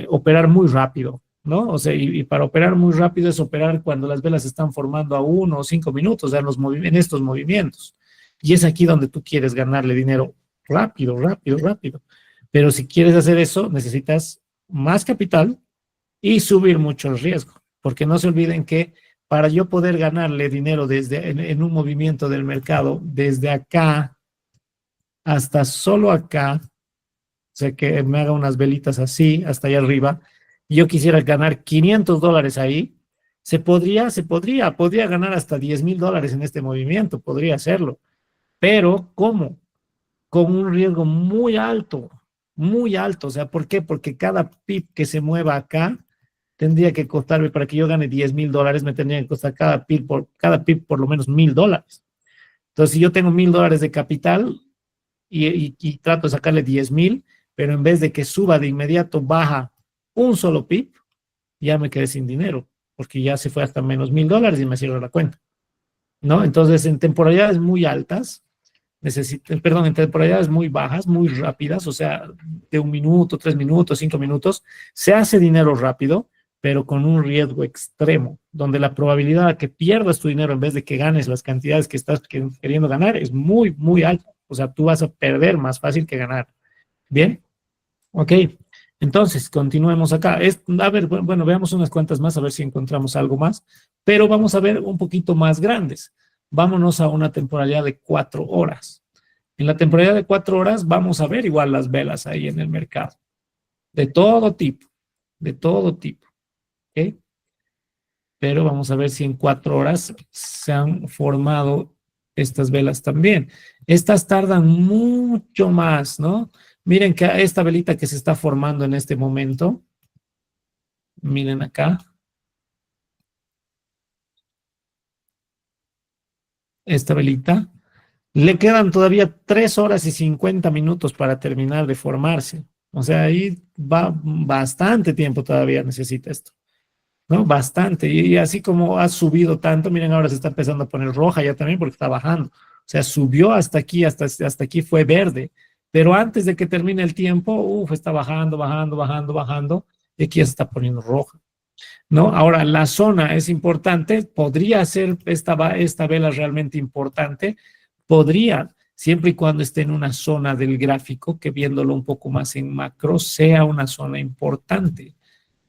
operar muy rápido, ¿no? O sea, y para operar muy rápido es operar cuando las velas están formando a 1 o 5 minutos, o sea, en estos movimientos. Y es aquí donde tú quieres ganarle dinero rápido, rápido, rápido. Pero si quieres hacer eso, necesitas más capital y subir mucho el riesgo, porque no se olviden que para yo poder ganarle dinero en un movimiento del mercado, desde acá hasta solo acá, o sea, que me haga unas velitas así, hasta allá arriba, y yo quisiera ganar $500 ahí, podría ganar hasta $10,000 en este movimiento, podría hacerlo. Pero, ¿cómo? Con un riesgo muy alto. O sea, ¿por qué? Porque cada pip que se mueva acá tendría que costarme, para que yo gane $10,000, me tendría que costar cada pip por lo menos $1,000. Entonces, si yo tengo $1,000 de capital y trato de sacarle 10,000, pero en vez de que suba de inmediato, baja un solo pip, ya me quedé sin dinero, porque ya se fue hasta menos $1,000 y me cierro la cuenta, ¿no? Entonces, en temporalidades muy altas, en temporalidades muy bajas, muy rápidas, o sea, de 1 minuto, 3 minutos, 5 minutos, se hace dinero rápido, pero con un riesgo extremo, donde la probabilidad de que pierdas tu dinero en vez de que ganes las cantidades que estás queriendo ganar es muy, muy alta. O sea, tú vas a perder más fácil que ganar. Bien, ok. Entonces, continuemos acá. A ver, bueno, veamos unas cuantas más, a ver si encontramos algo más, pero vamos a ver un poquito más grandes. Vámonos a una temporalidad de 4 horas. En la temporalidad de 4 horas vamos a ver igual las velas ahí en el mercado, de todo tipo, de todo tipo. ¿Ok? Pero vamos a ver si en 4 horas se han formado estas velas también. Estas tardan mucho más, ¿no? Miren que esta velita que se está formando en este momento, miren acá, esta velita, le quedan todavía 3 horas y 50 minutos para terminar de formarse. O sea, ahí va bastante tiempo todavía necesita esto, ¿no? Bastante. Y así como ha subido tanto, miren, ahora se está empezando a poner roja ya también porque está bajando. O sea, subió hasta aquí, hasta aquí fue verde. Pero antes de que termine el tiempo, está bajando, bajando, bajando, bajando. Y aquí ya se está poniendo roja, ¿no? Ahora, la zona es importante. ¿Podría ser esta vela realmente importante? Podría, siempre y cuando esté en una zona del gráfico, que viéndolo un poco más en macro, sea una zona importante.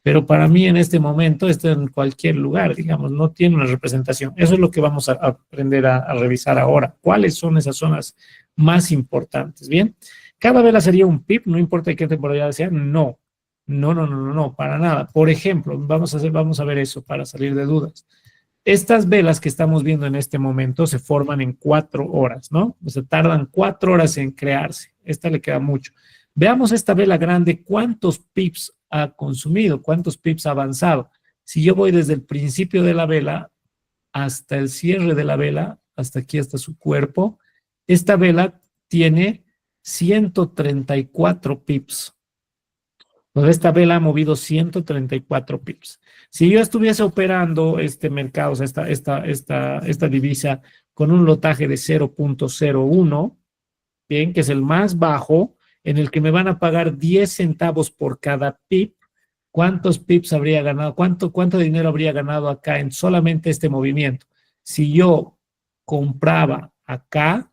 Pero para mí en este momento está en cualquier lugar, digamos, no tiene una representación. Eso es lo que vamos a aprender a revisar ahora. ¿Cuáles son esas zonas más importantes? Bien, cada vela sería un pip, no importa qué temporalidad sea. No, para nada. Por ejemplo, vamos a ver eso para salir de dudas. Estas velas que estamos viendo en este momento se forman en 4 horas, ¿no? O sea, tardan 4 horas en crearse. Esta le queda mucho. Veamos esta vela grande, ¿cuántos pips ha consumido? ¿Cuántos pips ha avanzado? Si yo voy desde el principio de la vela hasta el cierre de la vela, hasta aquí, hasta su cuerpo, esta vela tiene 134 pips. Entonces, esta vela ha movido 134 pips. Si yo estuviese operando este mercado, o sea, esta divisa con un lotaje de 0.01, bien, que es el más bajo, en el que me van a pagar 10 centavos por cada pip, ¿cuántos pips habría ganado? ¿Cuánto dinero habría ganado acá en solamente este movimiento? Si yo compraba acá,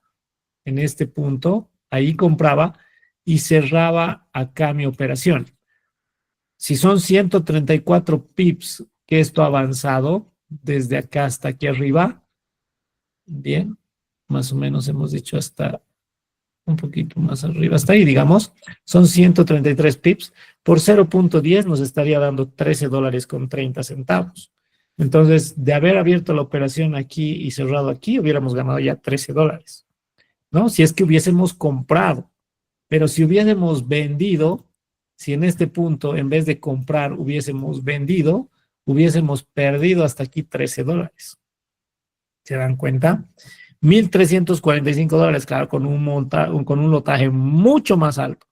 en este punto, ahí compraba y cerraba acá mi operación. Si son 134 pips que esto ha avanzado desde acá hasta aquí arriba, bien, más o menos hemos dicho hasta un poquito más arriba, hasta ahí, digamos, son 133 pips. Por 0.10 nos estaría dando 13 dólares con 30 centavos. Entonces, de haber abierto la operación aquí y cerrado aquí, hubiéramos ganado ya 13 dólares, ¿no? Si es que hubiésemos comprado. Pero si hubiésemos vendido, si en este punto, en vez de comprar, hubiésemos vendido, hubiésemos perdido hasta aquí 13 dólares. ¿Se dan cuenta? 1.345 dólares, claro, con un lotaje mucho más alto.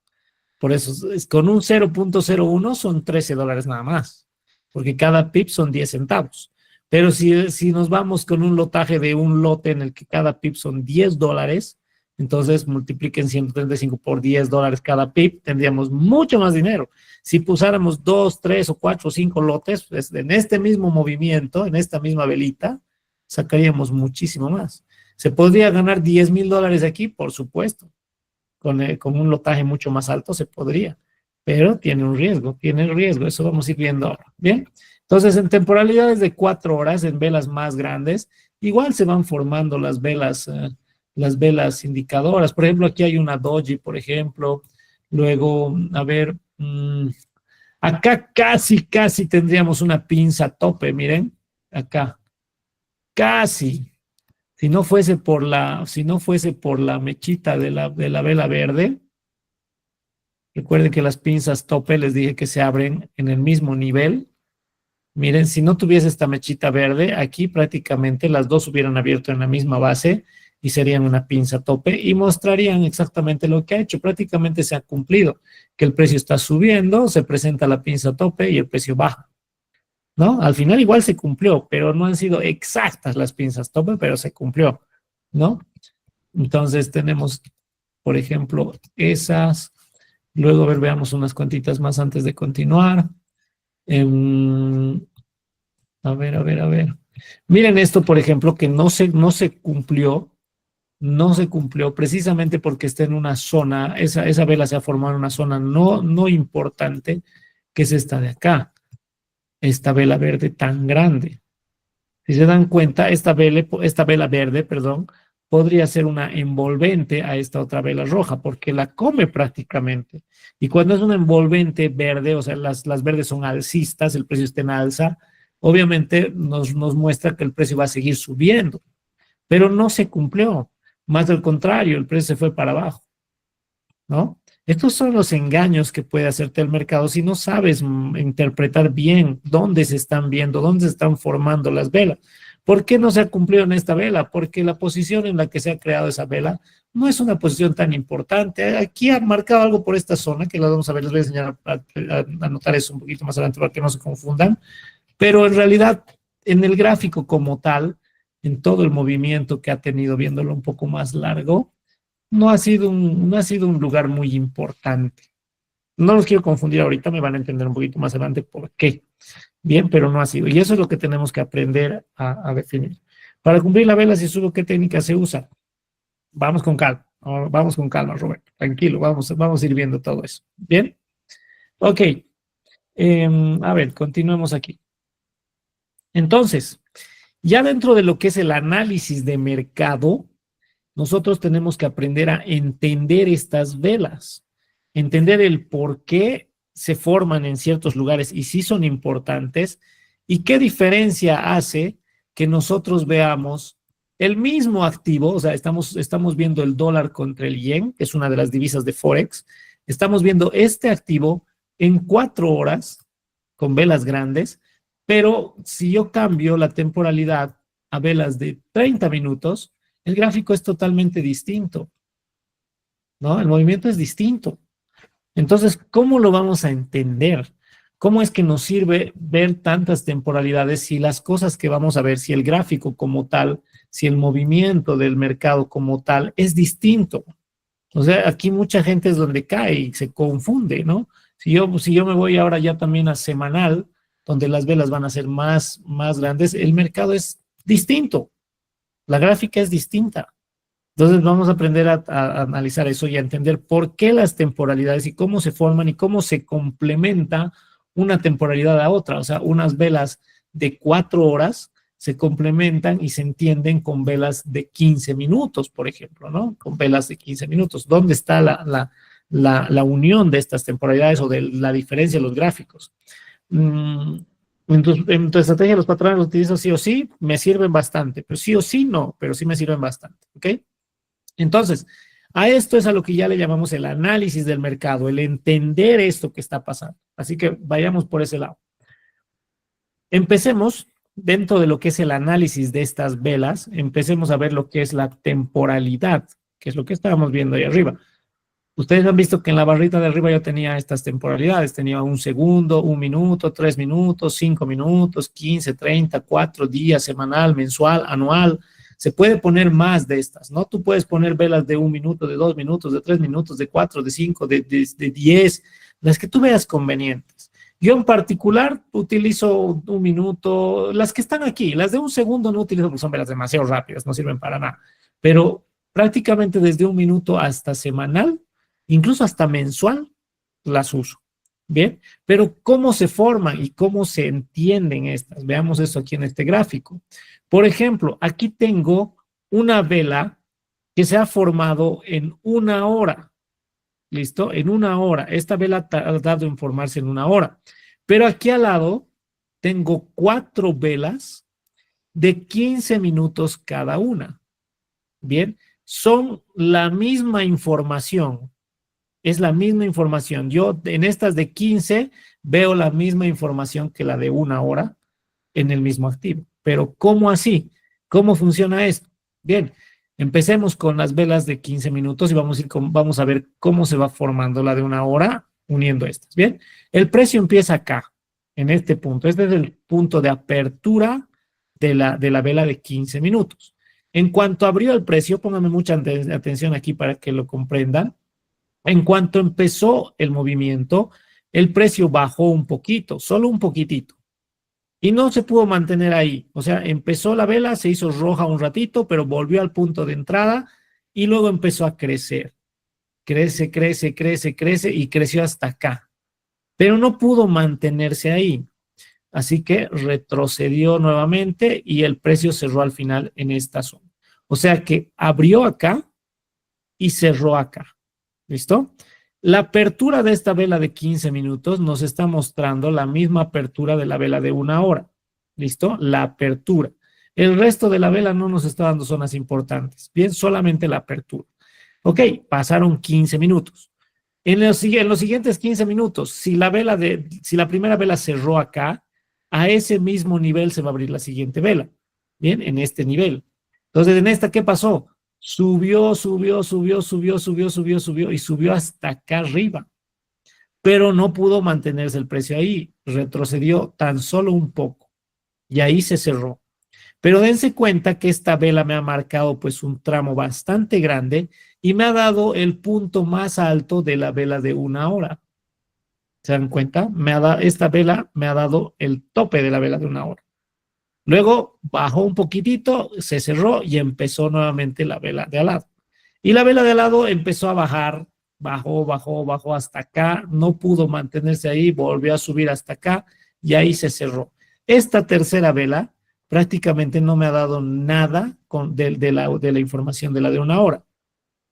Por eso, con un 0.01 son 13 dólares nada más, porque cada pip son 10 centavos. Pero si nos vamos con un lotaje de un lote en el que cada pip son 10 dólares, entonces multipliquen 135 por 10 dólares cada pip, tendríamos mucho más dinero. Si pusáramos 2, 3 o 4 o 5 lotes, pues en este mismo movimiento, en esta misma velita, sacaríamos muchísimo más. ¿Se podría ganar 10,000 dólares aquí? Por supuesto. Con un lotaje mucho más alto se podría, pero tiene un riesgo, eso vamos a ir viendo ahora. Bien, entonces en temporalidades de 4 horas, en velas más grandes, igual se van formando las velas indicadoras. Por ejemplo, aquí hay una doji, por ejemplo. Luego, a ver, acá casi tendríamos una pinza tope, miren, acá, casi. Si no fuese por la mechita de la vela verde, recuerden que las pinzas tope les dije que se abren en el mismo nivel. Miren, si no tuviese esta mechita verde, aquí prácticamente las dos hubieran abierto en la misma base y serían una pinza tope y mostrarían exactamente lo que ha hecho. Prácticamente se ha cumplido, que el precio está subiendo, se presenta la pinza tope y el precio baja, ¿no? Al final igual se cumplió, pero no han sido exactas las pinzas tope, pero se cumplió, ¿no? Entonces tenemos, por ejemplo, esas. Luego, a ver, veamos unas cuantitas más antes de continuar. A ver. Miren esto, por ejemplo, que no se cumplió precisamente porque está en una zona, esa vela se ha formado en una zona no importante, que es esta de acá, esta vela verde tan grande. Si se dan cuenta, esta vela verde, perdón, podría ser una envolvente a esta otra vela roja, porque la come prácticamente. Y cuando es una envolvente verde, o sea, las verdes son alcistas, el precio está en alza, obviamente nos muestra que el precio va a seguir subiendo, pero no se cumplió. Más del contrario, el precio se fue para abajo, ¿no? Estos son los engaños que puede hacerte el mercado si no sabes interpretar bien dónde se están viendo, dónde se están formando las velas. ¿Por qué no se ha cumplido en esta vela? Porque la posición en la que se ha creado esa vela no es una posición tan importante. Aquí ha marcado algo por esta zona, que la vamos a ver, les voy a enseñar a anotar eso un poquito más adelante para que no se confundan. Pero en realidad, en el gráfico como tal, en todo el movimiento que ha tenido, viéndolo un poco más largo, no ha sido un lugar muy importante. No los quiero confundir ahorita, me van a entender un poquito más adelante por qué. Bien, pero no ha sido. Y eso es lo que tenemos que aprender a definir. Para cumplir la vela, si subo, ¿qué técnica se usa? Vamos con calma, Roberto. Tranquilo, vamos a ir viendo todo eso. Bien. Ok. A ver, continuemos aquí. Entonces, ya dentro de lo que es el análisis de mercado, nosotros tenemos que aprender a entender estas velas, entender el por qué se forman en ciertos lugares y si son importantes y qué diferencia hace que nosotros veamos el mismo activo, o sea, estamos viendo el dólar contra el yen, que es una de las divisas de Forex, estamos viendo este activo en 4 horas con velas grandes, pero si yo cambio la temporalidad a velas de 30 minutos, el gráfico es totalmente distinto, ¿no? El movimiento es distinto. Entonces, ¿cómo lo vamos a entender? ¿Cómo es que nos sirve ver tantas temporalidades si las cosas que vamos a ver, si el gráfico como tal, si el movimiento del mercado como tal es distinto? O sea, aquí mucha gente es donde cae y se confunde, ¿no? Si yo me voy ahora ya también a semanal, donde las velas van a ser más grandes, el mercado es distinto, la gráfica es distinta. Entonces vamos a aprender a analizar eso y a entender por qué las temporalidades y cómo se forman y cómo se complementa una temporalidad a otra. O sea, unas velas de 4 horas se complementan y se entienden con velas de 15 minutos, por ejemplo, ¿no? Con velas de 15 minutos. ¿Dónde está la unión de estas temporalidades o de la diferencia de los gráficos? En tu estrategia los patrones los utilizo sí o sí, me sirven bastante, pero sí o sí no, pero sí me sirven bastante, ¿ok? Entonces, a esto es a lo que ya le llamamos el análisis del mercado, el entender esto que está pasando. Así que vayamos por ese lado. Empecemos dentro de lo que es el análisis de estas velas, empecemos a ver lo que es la temporalidad, que es lo que estábamos viendo ahí arriba. Ustedes han visto que en la barrita de arriba yo tenía estas temporalidades, tenía 1 segundo, 1 minuto, 3 minutos, 5 minutos, 15, 30, 4 días, semanal, mensual, anual. Se puede poner más de estas, ¿no? Tú puedes poner velas de 1 minuto, de 2 minutos, de 3 minutos, de 4, de 5, de 10, las que tú veas convenientes. Yo en particular utilizo 1 minuto, las que están aquí, las de 1 segundo no utilizo porque son velas demasiado rápidas, no sirven para nada, pero prácticamente desde 1 minuto hasta semanal, incluso hasta mensual, las uso. Bien, pero ¿cómo se forman y cómo se entienden estas? Veamos eso aquí en este gráfico. Por ejemplo, aquí tengo una vela que se ha formado en 1 hora. ¿Listo? En 1 hora. Esta vela ha tardado en formarse en 1 hora. Pero aquí al lado tengo 4 velas de 15 minutos cada una. Bien, son la misma información. Es la misma información. Yo en estas de 15 veo la misma información que la de 1 hora en el mismo activo. Pero ¿cómo así? ¿Cómo funciona esto? Bien, empecemos con las velas de 15 minutos y vamos a ver cómo se va formando la de 1 hora uniendo estas. Bien, el precio empieza acá, en este punto. Este es el punto de apertura de la vela de 15 minutos. En cuanto abrió el precio, pónganme mucha atención aquí para que lo comprendan. En cuanto empezó el movimiento, el precio bajó un poquito, solo un poquitito. Y no se pudo mantener ahí. O sea, empezó la vela, se hizo roja un ratito, pero volvió al punto de entrada y luego empezó a crecer. Crece, crece, crece, crece y creció hasta acá. Pero no pudo mantenerse ahí. Así que retrocedió nuevamente y el precio cerró al final en esta zona. O sea que abrió acá y cerró acá. ¿Listo? La apertura de esta vela de 15 minutos nos está mostrando la misma apertura de la vela de 1 hora. ¿Listo? La apertura. El resto de la vela no nos está dando zonas importantes. Bien, solamente la apertura. Ok, pasaron 15 minutos. En los siguientes 15 minutos, si la primera vela cerró acá, a ese mismo nivel se va a abrir la siguiente vela. Bien, en este nivel. Entonces, en esta, ¿qué pasó? Subió, subió, subió, subió, subió, subió, subió y subió hasta acá arriba. Pero no pudo mantenerse el precio ahí. Retrocedió tan solo un poco y ahí se cerró. Pero dense cuenta que esta vela me ha marcado pues un tramo bastante grande y me ha dado el punto más alto de la vela de 1 hora. ¿Se dan cuenta? Esta vela me ha dado el tope de la vela de 1 hora. Luego bajó un poquitito, se cerró y empezó nuevamente la vela de al lado. Y la vela de al lado empezó a bajar, bajó, bajó, bajó hasta acá, no pudo mantenerse ahí, volvió a subir hasta acá y ahí se cerró. Esta tercera vela prácticamente no me ha dado nada de la información de la de 1 hora.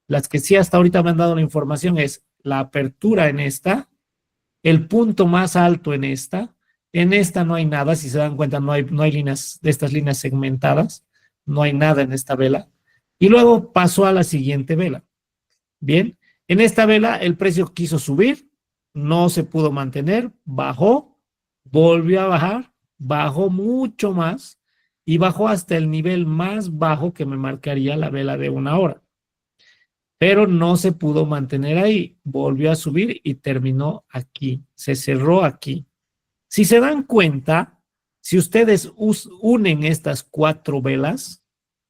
Las que sí hasta ahorita me han dado la información es la apertura en esta, el punto más alto en esta, En esta no hay nada, si se dan cuenta, no hay líneas de estas líneas segmentadas, no hay nada en esta vela. Y luego pasó a la siguiente vela. Bien, en esta vela el precio quiso subir, no se pudo mantener, bajó, volvió a bajar, bajó mucho más y bajó hasta el nivel más bajo que me marcaría la vela de 1 hora. Pero no se pudo mantener ahí, volvió a subir y terminó aquí, se cerró aquí. Si se dan cuenta, si ustedes unen estas 4 velas,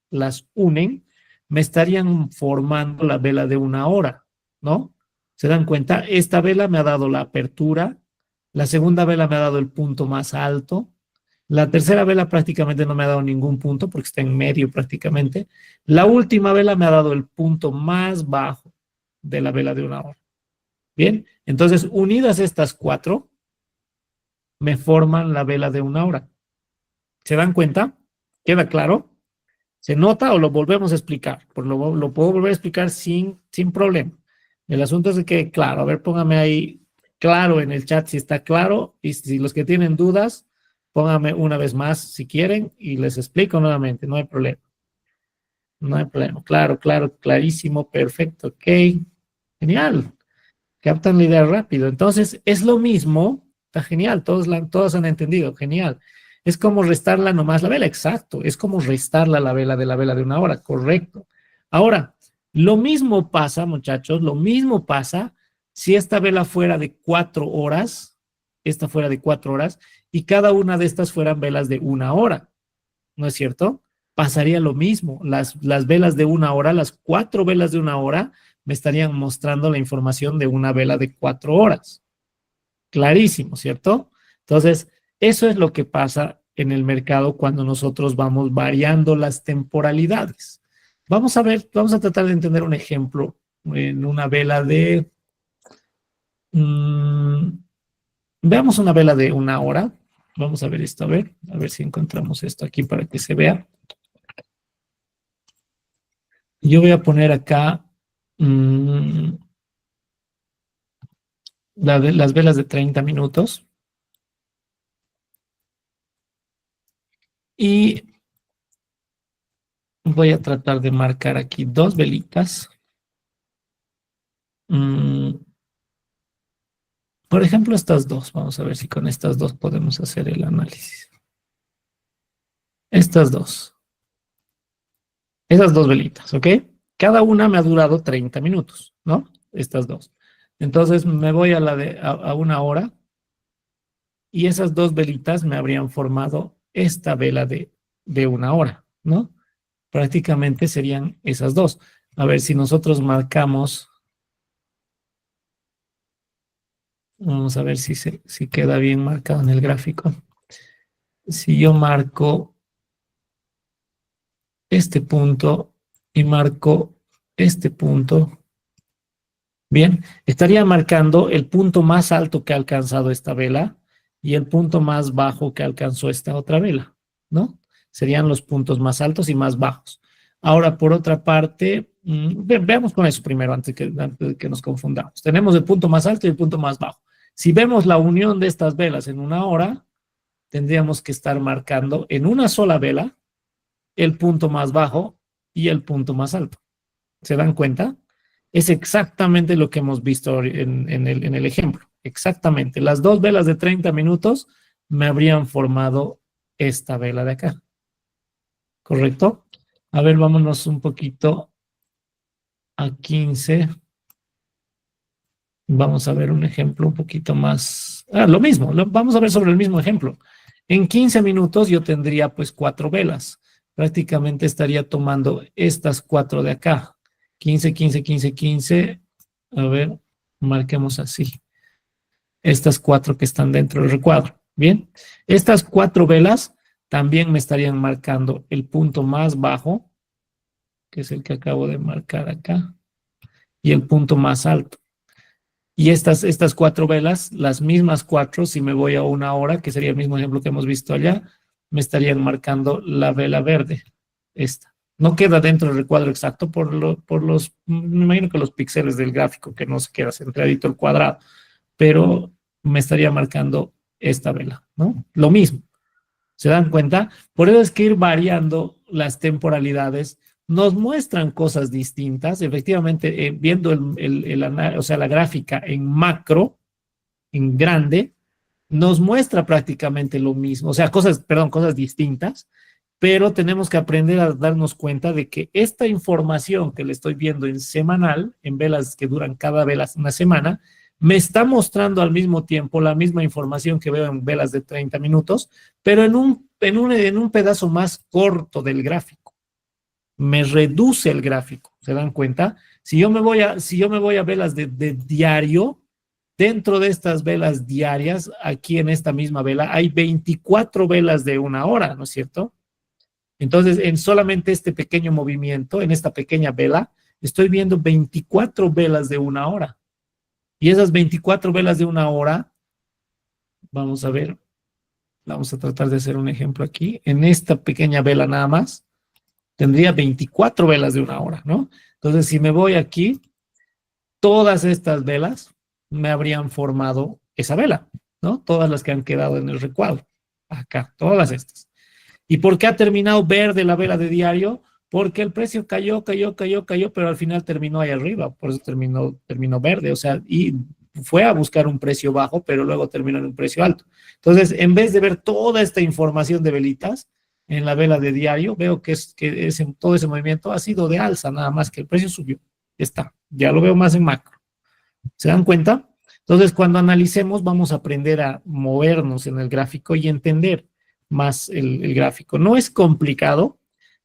las unen, me estarían formando la vela de 1 hora, ¿no? ¿Se dan cuenta? Esta vela me ha dado la apertura, la segunda vela me ha dado el punto más alto, la tercera vela prácticamente no me ha dado ningún punto porque está en medio prácticamente. La última vela me ha dado el punto más bajo de la vela de 1 hora. Bien, entonces unidas estas 4, me forman la vela de 1 hora. ¿Se dan cuenta? ¿Queda claro? ¿Se nota o lo volvemos a explicar? Pues lo puedo volver a explicar sin problema. El asunto es que, claro, a ver, póngame ahí claro en el chat si está claro y si los que tienen dudas, póngame una vez más si quieren y les explico nuevamente, no hay problema. No hay problema. Claro, claro, clarísimo, perfecto, ok. Genial. Captan la idea rápido. Entonces, es lo mismo, está genial, todos han entendido, genial. Es como restarla nomás la vela, exacto. Es como restarla la vela de 1 hora, correcto. Ahora, lo mismo pasa, muchachos, lo mismo pasa si esta vela fuera de 4 horas, esta fuera de 4 horas, y cada una de estas fueran velas de 1 hora, ¿no es cierto? Pasaría lo mismo. Las velas de 1 hora, las 4 velas de 1 hora, me estarían mostrando la información de una vela de 4 horas. Clarísimo, ¿cierto? Entonces, eso es lo que pasa en el mercado cuando nosotros vamos variando las temporalidades. Vamos a ver, vamos a tratar de entender un ejemplo en una vela de... veamos una vela de 1 hora. Vamos a ver esto, a ver si encontramos esto aquí para que se vea. Yo voy a poner acá las velas de 30 minutos. Y voy a tratar de marcar aquí 2 velitas. Por ejemplo, estas 2. Vamos a ver si con estas 2 podemos hacer el análisis. Estas 2. Esas 2 velitas, ¿ok? Cada una me ha durado 30 minutos, ¿no? Estas 2. Entonces me voy a 1 hora y esas 2 velitas me habrían formado esta vela de 1 hora, ¿no? Prácticamente serían esas 2. A ver si nosotros marcamos. Vamos a ver si queda bien marcado en el gráfico. Si yo marco este punto y marco este punto, bien, estaría marcando el punto más alto que ha alcanzado esta vela y el punto más bajo que alcanzó esta otra vela, ¿no? Serían los puntos más altos y más bajos. Ahora, por otra parte, veamos con eso primero antes de que nos confundamos. Tenemos el punto más alto y el punto más bajo. Si vemos la unión de estas velas en 1 hora, tendríamos que estar marcando en una sola vela el punto más bajo y el punto más alto. ¿Se dan cuenta? Es exactamente lo que hemos visto en el ejemplo. Exactamente. Las 2 velas de 30 minutos me habrían formado esta vela de acá. ¿Correcto? A ver, vámonos un poquito a 15. Vamos a ver un ejemplo un poquito más. Lo mismo, vamos a ver sobre el mismo ejemplo. En 15 minutos yo tendría pues 4 velas. Prácticamente estaría tomando estas 4 de acá. 15, 15, 15, 15. A ver, marquemos así. Estas 4 que están dentro del recuadro. Bien, estas 4 velas también me estarían marcando el punto más bajo, que es el que acabo de marcar acá, y el punto más alto. Y estas 4 velas, las mismas 4, si me voy a 1 hora, que sería el mismo ejemplo que hemos visto allá, me estarían marcando la vela verde, esta. No queda dentro del recuadro exacto por los, me imagino que los píxeles del gráfico, que no se queda centradito el cuadrado, pero me estaría marcando esta vela, ¿no? Lo mismo. ¿Se dan cuenta? Por eso es que ir variando las temporalidades nos muestran cosas distintas. Efectivamente, viendo o sea, la gráfica en macro, en grande, nos muestra prácticamente lo mismo. O sea, cosas distintas, pero tenemos que aprender a darnos cuenta de que esta información que le estoy viendo en semanal, en velas que duran cada vela una semana, me está mostrando al mismo tiempo la misma información que veo en velas de 30 minutos, pero en un pedazo más corto del gráfico. Me reduce el gráfico, ¿se dan cuenta? Si yo me voy a velas de diario, dentro de estas velas diarias, aquí en esta misma vela, hay 24 velas de una hora, ¿no es cierto? Entonces, en solamente este pequeño movimiento, en esta pequeña vela, estoy viendo 24 velas de una hora. Y esas 24 velas de una hora, vamos a ver, vamos a tratar de hacer un ejemplo aquí. En esta pequeña vela nada más, tendría 24 velas de una hora, ¿no? Entonces, si me voy aquí, todas estas velas me habrían formado esa vela, ¿no? Todas las que han quedado en el recuadro. Acá, todas estas. ¿Y por qué ha terminado verde la vela de diario? Porque el precio cayó, pero al final terminó ahí arriba, por eso terminó verde, o sea, y fue a buscar un precio bajo, pero luego terminó en un precio alto. Entonces, en vez de ver toda esta información de velitas en la vela de diario, veo que todo ese movimiento ha sido de alza, nada más que el precio subió. Ya lo veo más en macro. ¿Se dan cuenta? Entonces, cuando analicemos, vamos a aprender a movernos en el gráfico y entender más el gráfico. No es complicado,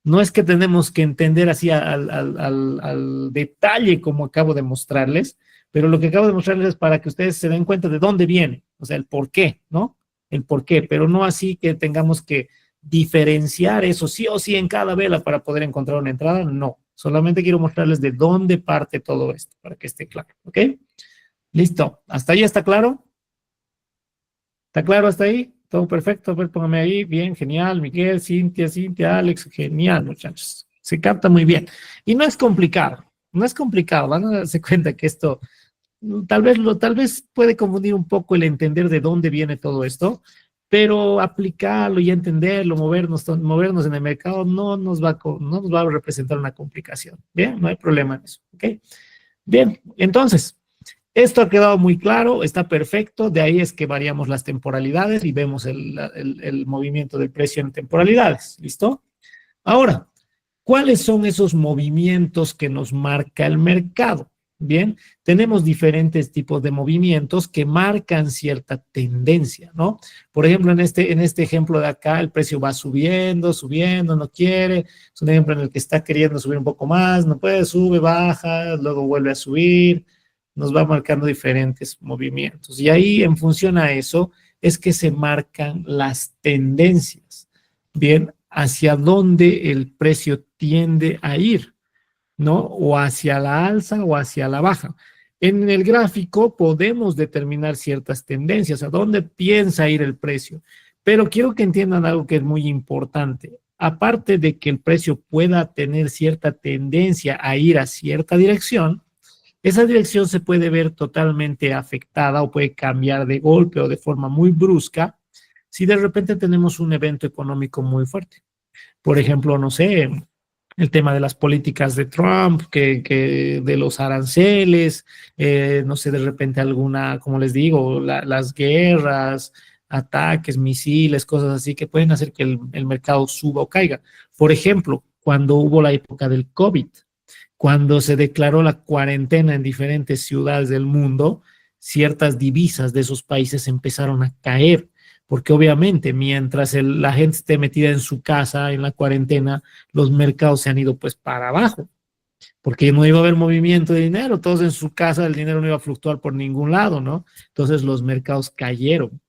no es que tenemos que entender así al detalle como acabo de mostrarles, pero lo que acabo de mostrarles es para que ustedes se den cuenta de dónde viene, o sea, el por qué, ¿no? El por qué, pero no así que tengamos que diferenciar eso sí o sí en cada vela para poder encontrar una entrada, no. Solamente quiero mostrarles de dónde parte todo esto, para que esté claro, ¿ok? Listo, ¿hasta ahí está claro? ¿Está claro hasta ahí? Todo perfecto, a ver, póngame ahí, bien, genial, Miguel, Cintia, Alex, genial, muchachos. Se capta muy bien. Y no es complicado, van a darse cuenta que esto tal vez puede confundir un poco el entender de dónde viene todo esto, pero aplicarlo y entenderlo, movernos en el mercado no nos va a representar una complicación. Bien, no hay problema en eso, ¿ok? Bien, entonces, esto ha quedado muy claro, está perfecto, de ahí es que variamos las temporalidades y vemos el movimiento del precio en temporalidades, ¿listo? Ahora, ¿cuáles son esos movimientos que nos marca el mercado? Bien, tenemos diferentes tipos de movimientos que marcan cierta tendencia, ¿no? Por ejemplo, en este ejemplo de acá, el precio va subiendo, no quiere. Es un ejemplo en el que está queriendo subir un poco más, no puede, sube, baja, luego vuelve a subir. Nos va marcando diferentes movimientos. Y ahí, en función a eso, es que se marcan las tendencias. Bien, hacia dónde el precio tiende a ir, ¿no? O hacia la alza o hacia la baja. En el gráfico podemos determinar ciertas tendencias, a dónde piensa ir el precio. Pero quiero que entiendan algo que es muy importante. Aparte de que el precio pueda tener cierta tendencia a ir a cierta dirección, esa dirección se puede ver totalmente afectada o puede cambiar de golpe o de forma muy brusca si de repente tenemos un evento económico muy fuerte. Por ejemplo, no sé, el tema de las políticas de Trump, que de los aranceles, no sé, de repente alguna, como les digo, las guerras, ataques, misiles, cosas así que pueden hacer que el mercado suba o caiga. Por ejemplo, cuando hubo la época del COVID, cuando se declaró la cuarentena en diferentes ciudades del mundo, ciertas divisas de esos países empezaron a caer, porque obviamente mientras la gente esté metida en su casa, en la cuarentena, los mercados se han ido pues para abajo, porque no iba a haber movimiento de dinero, todos en su casa, el dinero no iba a fluctuar por ningún lado, ¿no? Entonces los mercados cayeron.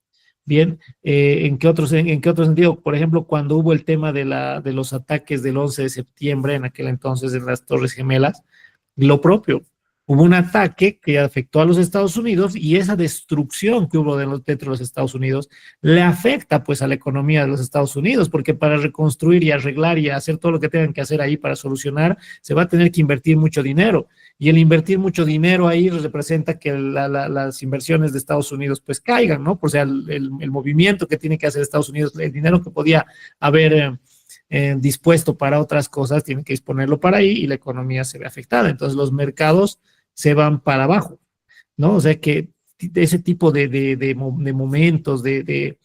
Bien, ¿en qué otro sentido? Por ejemplo, cuando hubo el tema de los ataques del 11 de septiembre, en aquel entonces en las Torres Gemelas, lo propio. Hubo un ataque que afectó a los Estados Unidos y esa destrucción que hubo dentro de los Estados Unidos le afecta pues a la economía de los Estados Unidos, porque para reconstruir y arreglar y hacer todo lo que tengan que hacer ahí para solucionar, se va a tener que invertir mucho dinero. Y el invertir mucho dinero ahí representa que las inversiones de Estados Unidos pues caigan, ¿no? O sea, el movimiento que tiene que hacer Estados Unidos, el dinero que podía haber dispuesto para otras cosas, tiene que disponerlo para ahí y la economía se ve afectada. Entonces los mercados se van para abajo, ¿no? O sea que ese tipo de momentos, de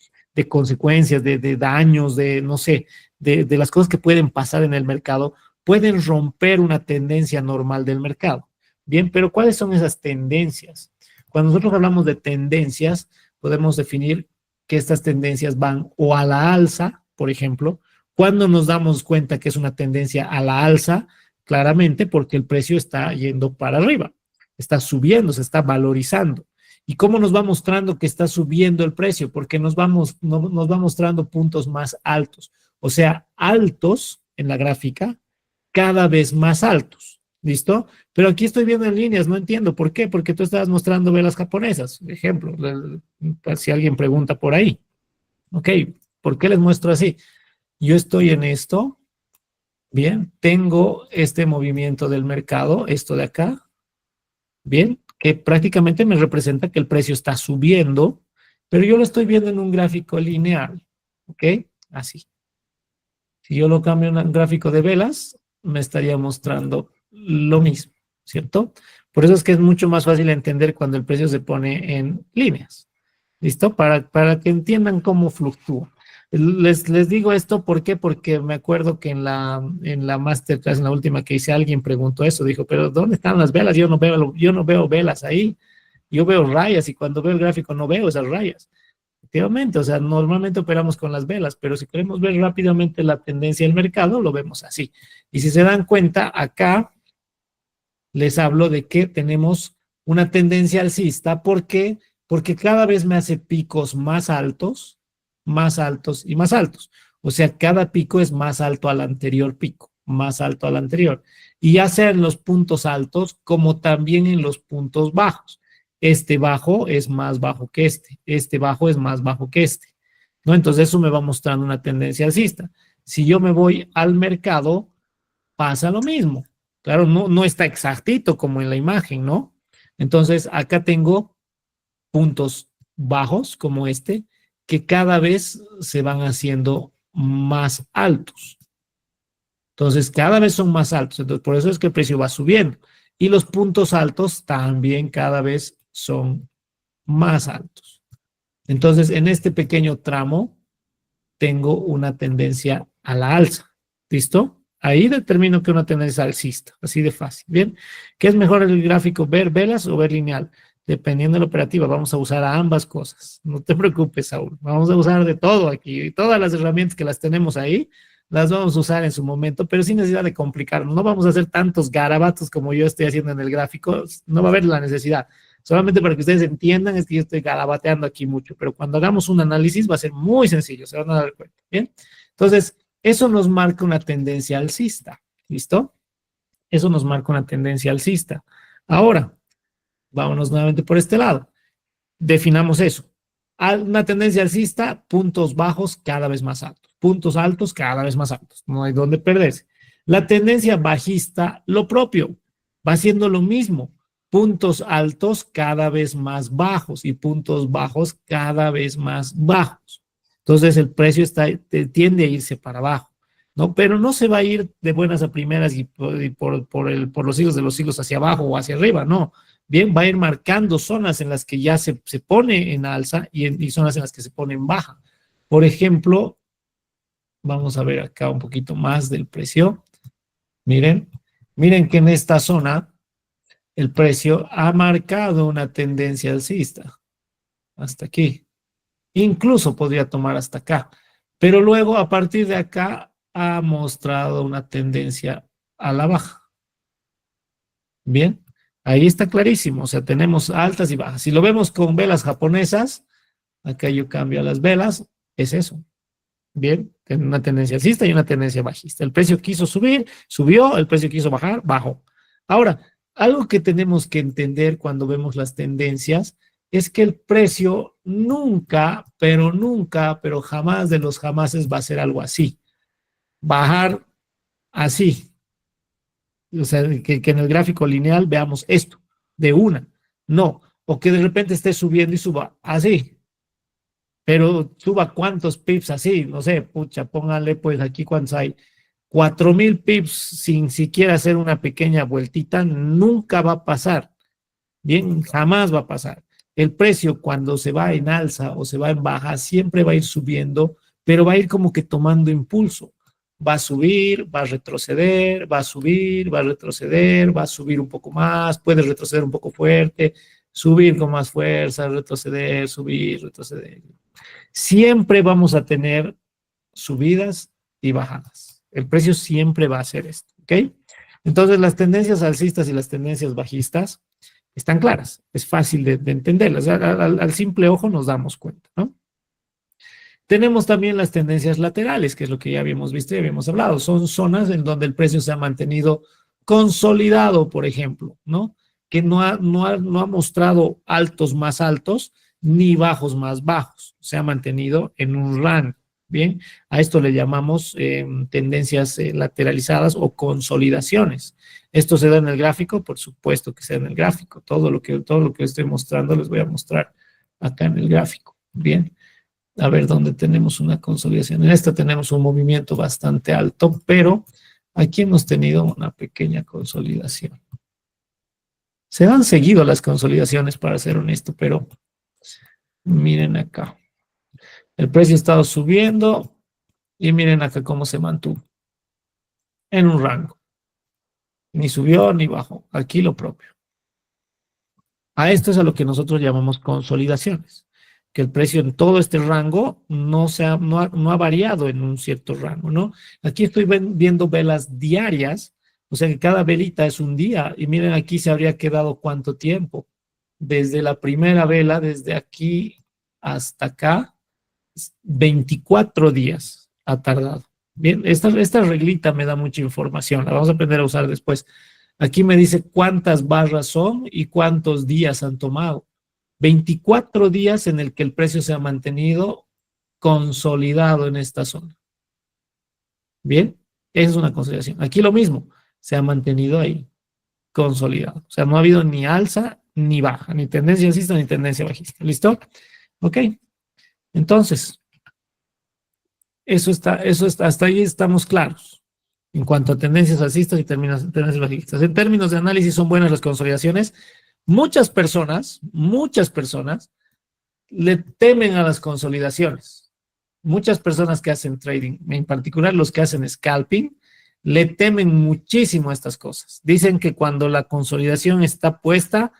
consecuencias, de daños, de no sé, de las cosas que pueden pasar en el mercado, pueden romper una tendencia normal del mercado. Bien, pero ¿cuáles son esas tendencias? Cuando nosotros hablamos de tendencias, podemos definir que estas tendencias van o a la alza, por ejemplo. Cuando nos damos cuenta que es una tendencia a la alza, claramente porque el precio está yendo para arriba, está subiendo, se está valorizando. ¿Y cómo nos va mostrando que está subiendo el precio? Porque nos va mostrando puntos más altos, o sea, altos en la gráfica, cada vez más altos. ¿Listo? Pero aquí estoy viendo en líneas, no entiendo por qué, porque tú estabas mostrando velas japonesas, ejemplo, si alguien pregunta por ahí. Ok, ¿por qué les muestro así? Yo estoy en esto, bien, tengo este movimiento del mercado, esto de acá, bien, que prácticamente me representa que el precio está subiendo, pero yo lo estoy viendo en un gráfico lineal, ¿ok? Así. Si yo lo cambio en un gráfico de velas, me estaría mostrando lo mismo, ¿cierto? Por eso es que es mucho más fácil entender cuando el precio se pone en líneas. ¿Listo? Para que entiendan cómo fluctúa. Les digo esto, ¿por qué? Porque me acuerdo que en la masterclass, en la última que hice, alguien preguntó eso, dijo, pero ¿dónde están las velas? Yo no veo velas ahí, yo veo rayas y cuando veo el gráfico no veo esas rayas. Efectivamente, o sea, normalmente operamos con las velas, pero si queremos ver rápidamente la tendencia del mercado, lo vemos así. Y si se dan cuenta, acá les hablo de que tenemos una tendencia alcista. ¿Por qué? Porque cada vez me hace picos más altos y más altos. O sea, cada pico es más alto al anterior pico, más alto al anterior. Y ya sea en los puntos altos como también en los puntos bajos. Este bajo es más bajo que este bajo es más bajo que este. ¿No? Entonces eso me va mostrando una tendencia alcista. Si yo me voy al mercado, pasa lo mismo. Claro, no está exactito como en la imagen, ¿no? Entonces, acá tengo puntos bajos como este, que cada vez se van haciendo más altos. Entonces, cada vez son más altos. Entonces, por eso es que el precio va subiendo. Y los puntos altos también cada vez son más altos. Entonces, en este pequeño tramo, tengo una tendencia a la alza. ¿Listo? Ahí determino que una tendencia alcista, así de fácil. Bien, ¿qué es mejor el gráfico, ver velas o ver lineal? Dependiendo de la operativa, vamos a usar a ambas cosas. No te preocupes, Saúl. Vamos a usar de todo aquí. Y todas las herramientas que las tenemos ahí, las vamos a usar en su momento, pero sin necesidad de complicarnos. No vamos a hacer tantos garabatos como yo estoy haciendo en el gráfico. No va a haber la necesidad. Solamente para que ustedes entiendan, es que yo estoy garabateando aquí mucho, pero cuando hagamos un análisis va a ser muy sencillo, se van a dar cuenta. Bien, entonces, eso nos marca una tendencia alcista. ¿Listo? Eso nos marca una tendencia alcista. Ahora, vámonos nuevamente por este lado. Definamos eso. Una tendencia alcista, puntos bajos cada vez más altos. Puntos altos cada vez más altos. No hay dónde perderse. La tendencia bajista, lo propio. Va haciendo lo mismo. Puntos altos cada vez más bajos y puntos bajos cada vez más bajos. Entonces el precio tiende a irse para abajo, ¿no? Pero no se va a ir de buenas a primeras y por los siglos de los siglos hacia abajo o hacia arriba, no. Bien, va a ir marcando zonas en las que ya se pone en alza y zonas en las que se pone en baja. Por ejemplo, vamos a ver acá un poquito más del precio. Miren que en esta zona el precio ha marcado una tendencia alcista. Hasta aquí. Incluso podría tomar hasta acá. Pero luego, a partir de acá, ha mostrado una tendencia a la baja. Bien, ahí está clarísimo. O sea, tenemos altas y bajas. Si lo vemos con velas japonesas, acá yo cambio a las velas, es eso. Bien, tiene una tendencia alcista y una tendencia bajista. El precio quiso subir, subió, el precio quiso bajar, bajó. Ahora, algo que tenemos que entender cuando vemos las tendencias es que el precio nunca, pero jamás de los jamases va a ser algo así. Bajar así. O sea, que en el gráfico lineal veamos esto, de una. No. O que de repente esté subiendo y suba así. Pero suba cuántos pips así. No sé, pucha, pónganle pues aquí cuántos hay. 4,000 pips sin siquiera hacer una pequeña vueltita, nunca va a pasar. Bien, jamás va a pasar. El precio cuando se va en alza o se va en baja siempre va a ir subiendo, pero va a ir como que tomando impulso. Va a subir, va a retroceder, va a subir, va a retroceder, va a subir un poco más, puede retroceder un poco fuerte, subir con más fuerza, retroceder, subir, retroceder. Siempre vamos a tener subidas y bajadas. El precio siempre va a ser esto, ¿ok? Entonces las tendencias alcistas y las tendencias bajistas están claras, es fácil de entenderlas, al simple ojo nos damos cuenta, ¿no? Tenemos también las tendencias laterales, que es lo que ya habíamos visto y habíamos hablado, son zonas en donde el precio se ha mantenido consolidado, por ejemplo, ¿no? Que no ha mostrado altos más altos ni bajos más bajos, se ha mantenido en un rango. Bien, a esto le llamamos tendencias lateralizadas o consolidaciones. ¿Esto se da en el gráfico? Por supuesto que se da en el gráfico. Todo lo que estoy mostrando les voy a mostrar acá en el gráfico. Bien, a ver dónde tenemos una consolidación. En esta tenemos un movimiento bastante alto, pero aquí hemos tenido una pequeña consolidación. Se han seguido las consolidaciones, para ser honesto, pero miren acá. El precio ha estado subiendo y miren acá cómo se mantuvo en un rango. Ni subió ni bajó. Aquí lo propio. A esto es a lo que nosotros llamamos consolidaciones. Que el precio en todo este rango no ha variado en un cierto rango, ¿no? Aquí estoy viendo velas diarias, o sea que cada velita es un día. Y miren aquí se habría quedado cuánto tiempo. Desde la primera vela, desde aquí hasta acá, 24 días ha tardado. Bien, esta reglita me da mucha información, la vamos a aprender a usar después. Aquí me dice cuántas barras son y cuántos días han tomado. 24 días en el que el precio se ha mantenido consolidado en esta zona. Bien, esa es una consolidación. Aquí lo mismo, se ha mantenido ahí, consolidado. O sea, no ha habido ni alza ni baja, ni tendencia alcista ni tendencia bajista. ¿Listo? Ok. Entonces, eso está, hasta ahí estamos claros. En cuanto a tendencias alcistas y tendencias bajistas. En términos de análisis, son buenas las consolidaciones. Muchas personas le temen a las consolidaciones. Muchas personas que hacen trading, en particular los que hacen scalping, le temen muchísimo a estas cosas. Dicen que cuando la consolidación está puesta,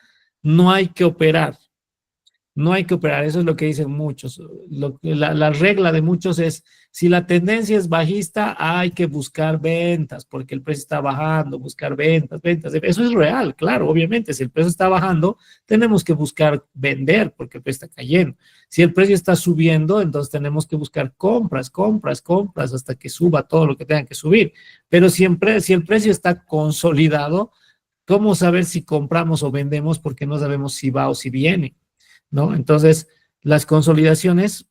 no hay que operar. No hay que operar, eso es lo que dicen muchos. La regla de muchos es, si la tendencia es bajista, hay que buscar ventas, porque el precio está bajando, buscar ventas. Eso es real, claro, obviamente. Si el precio está bajando, tenemos que buscar vender, porque el precio está cayendo. Si el precio está subiendo, entonces tenemos que buscar compras, hasta que suba todo lo que tenga que subir. Pero siempre, si el precio está consolidado, ¿cómo saber si compramos o vendemos? Porque no sabemos si va o si viene, ¿no? Entonces, las consolidaciones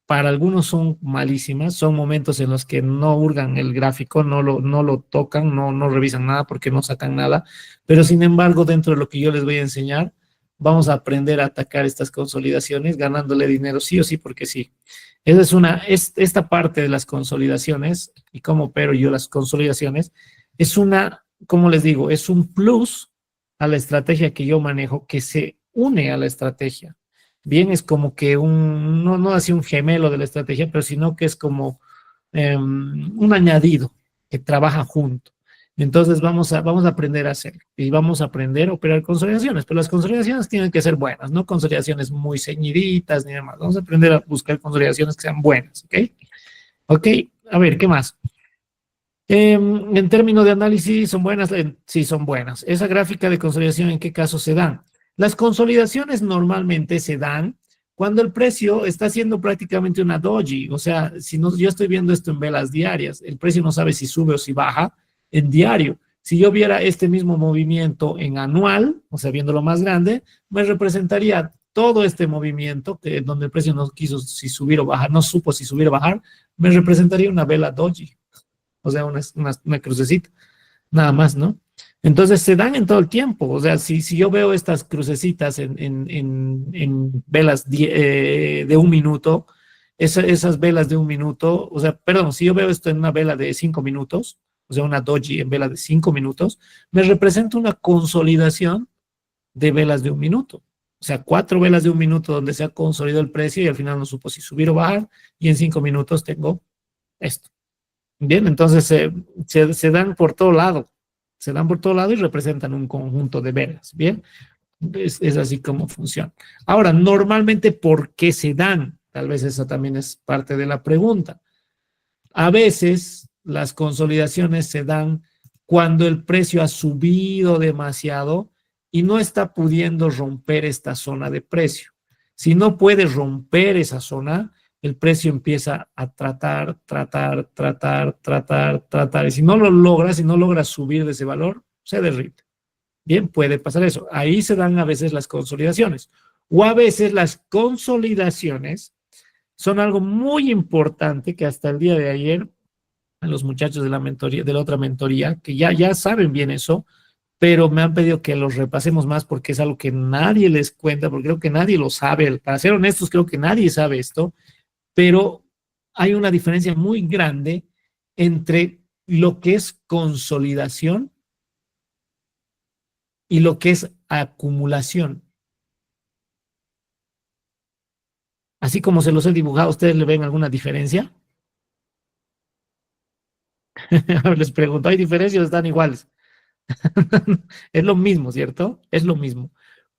para algunos son malísimas, son momentos en los que no hurgan el gráfico, no lo tocan, no revisan nada porque no sacan nada, pero sin embargo, dentro de lo que yo les voy a enseñar, vamos a aprender a atacar estas consolidaciones ganándole dinero sí o sí porque sí. Esa es esta parte de las consolidaciones y cómo opero yo las consolidaciones, es como les digo, es un plus a la estrategia que yo manejo que se une a la estrategia. Bien, es como que no así un gemelo de la estrategia, pero sino que es como un añadido que trabaja junto. Entonces vamos a aprender a hacerlo y vamos a aprender a operar consolidaciones, pero las consolidaciones tienen que ser buenas, no consolidaciones muy ceñiditas ni demás. Vamos a aprender a buscar consolidaciones que sean buenas, ¿ok? Ok, a ver, ¿qué más? En términos de análisis, ¿son buenas? Sí, son buenas. Esa gráfica de consolidación, ¿en qué caso se dan? Las consolidaciones normalmente se dan cuando el precio está haciendo prácticamente una doji. O sea, si no, yo estoy viendo esto en velas diarias, el precio no sabe si sube o si baja en diario. Si yo viera este mismo movimiento en anual, o sea, viéndolo más grande, me representaría todo este movimiento, que donde el precio no quiso si subir o bajar, no supo si subir o bajar, me representaría una vela doji, o sea, una crucecita, nada más, ¿no? Entonces se dan en todo el tiempo, o sea, si yo veo estas crucecitas en velas de un minuto, esas velas de un minuto, o sea, perdón, si yo veo esto en una vela de 5 minutos, o sea, una doji en vela de 5 minutos, me representa una consolidación de velas de un minuto. O sea, 4 velas de un minuto donde se ha consolidado el precio y al final no supo si subir o bajar, y en 5 minutos tengo esto. Bien, entonces se dan por todo lado, se dan por todo lado y representan un conjunto de velas. Bien, es así como funciona. Ahora, normalmente, ¿por qué se dan? Tal vez esa también es parte de la pregunta. A veces las consolidaciones se dan cuando el precio ha subido demasiado y no está pudiendo romper esta zona de precio. Si no puede romper esa zona, el precio empieza a tratar. Y si no lo logra, si no logra subir de ese valor, se derrite. Bien, puede pasar eso. Ahí se dan a veces las consolidaciones. O a veces las consolidaciones son algo muy importante que hasta el día de ayer a los muchachos de la mentoría, de la otra mentoría, que ya saben bien eso, pero me han pedido que los repasemos más porque es algo que nadie les cuenta, porque creo que nadie lo sabe. Para ser honestos, creo que nadie sabe esto, pero hay una diferencia muy grande entre lo que es consolidación y lo que es acumulación. Así como se los he dibujado, ¿ustedes le ven alguna diferencia? Les pregunto, ¿hay diferencias o están iguales? Es lo mismo, ¿cierto? Es lo mismo.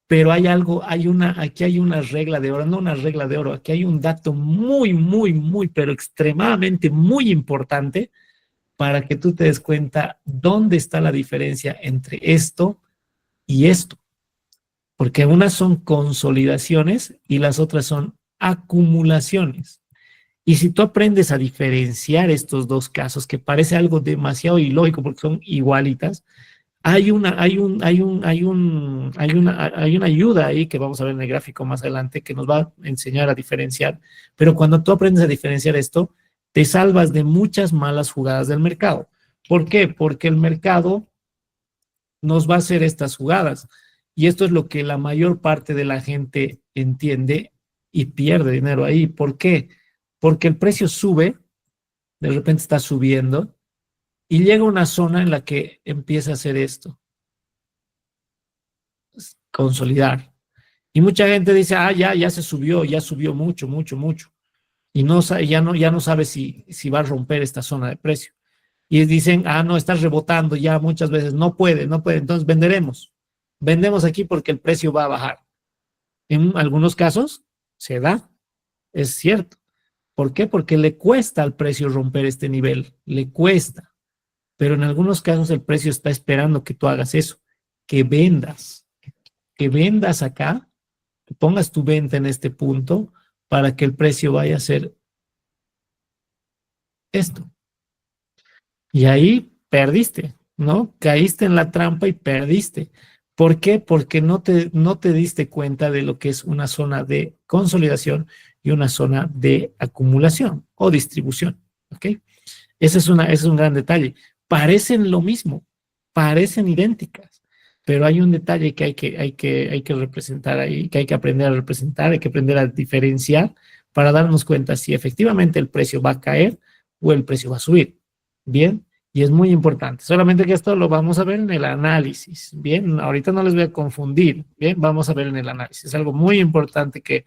Pero hay algo, aquí hay una regla de oro, no una regla de oro, aquí hay un dato muy, pero extremadamente muy importante para que tú te des cuenta dónde está la diferencia entre esto y esto. Porque unas son consolidaciones y las otras son acumulaciones. Y si tú aprendes a diferenciar estos dos casos, que parece algo demasiado ilógico porque son igualitas, hay una ayuda ahí que vamos a ver en el gráfico más adelante que nos va a enseñar a diferenciar. Pero cuando tú aprendes a diferenciar esto, te salvas de muchas malas jugadas del mercado. ¿Por qué? Porque el mercado nos va a hacer estas jugadas. Y esto es lo que la mayor parte de la gente entiende y pierde dinero ahí. ¿Por qué? Porque el precio sube, de repente está subiendo, y llega a una zona en la que empieza a hacer esto, consolidar. Y mucha gente dice, ya se subió, ya subió mucho. Y ya no sabe si va a romper esta zona de precio. Y dicen, no, está rebotando ya muchas veces, no puede, entonces venderemos. Vendemos aquí porque el precio va a bajar. En algunos casos se da, es cierto. ¿Por qué? Porque le cuesta al precio romper este nivel, le cuesta. Pero en algunos casos el precio está esperando que tú hagas eso, que vendas, acá, que pongas tu venta en este punto para que el precio vaya a ser esto. Y ahí perdiste, ¿no? Caíste en la trampa y perdiste. ¿Por qué? Porque no te diste cuenta de lo que es una zona de consolidación y una zona de acumulación o distribución, ¿ok? Ese es un gran detalle. Parecen lo mismo, parecen idénticas, pero hay un detalle que hay que representar ahí, que hay que aprender a representar, hay que aprender a diferenciar para darnos cuenta si efectivamente el precio va a caer o el precio va a subir. Bien, y es muy importante. Solamente que esto lo vamos a ver en el análisis. Bien, ahorita no les voy a confundir. Bien, vamos a ver en el análisis. Es algo muy importante que,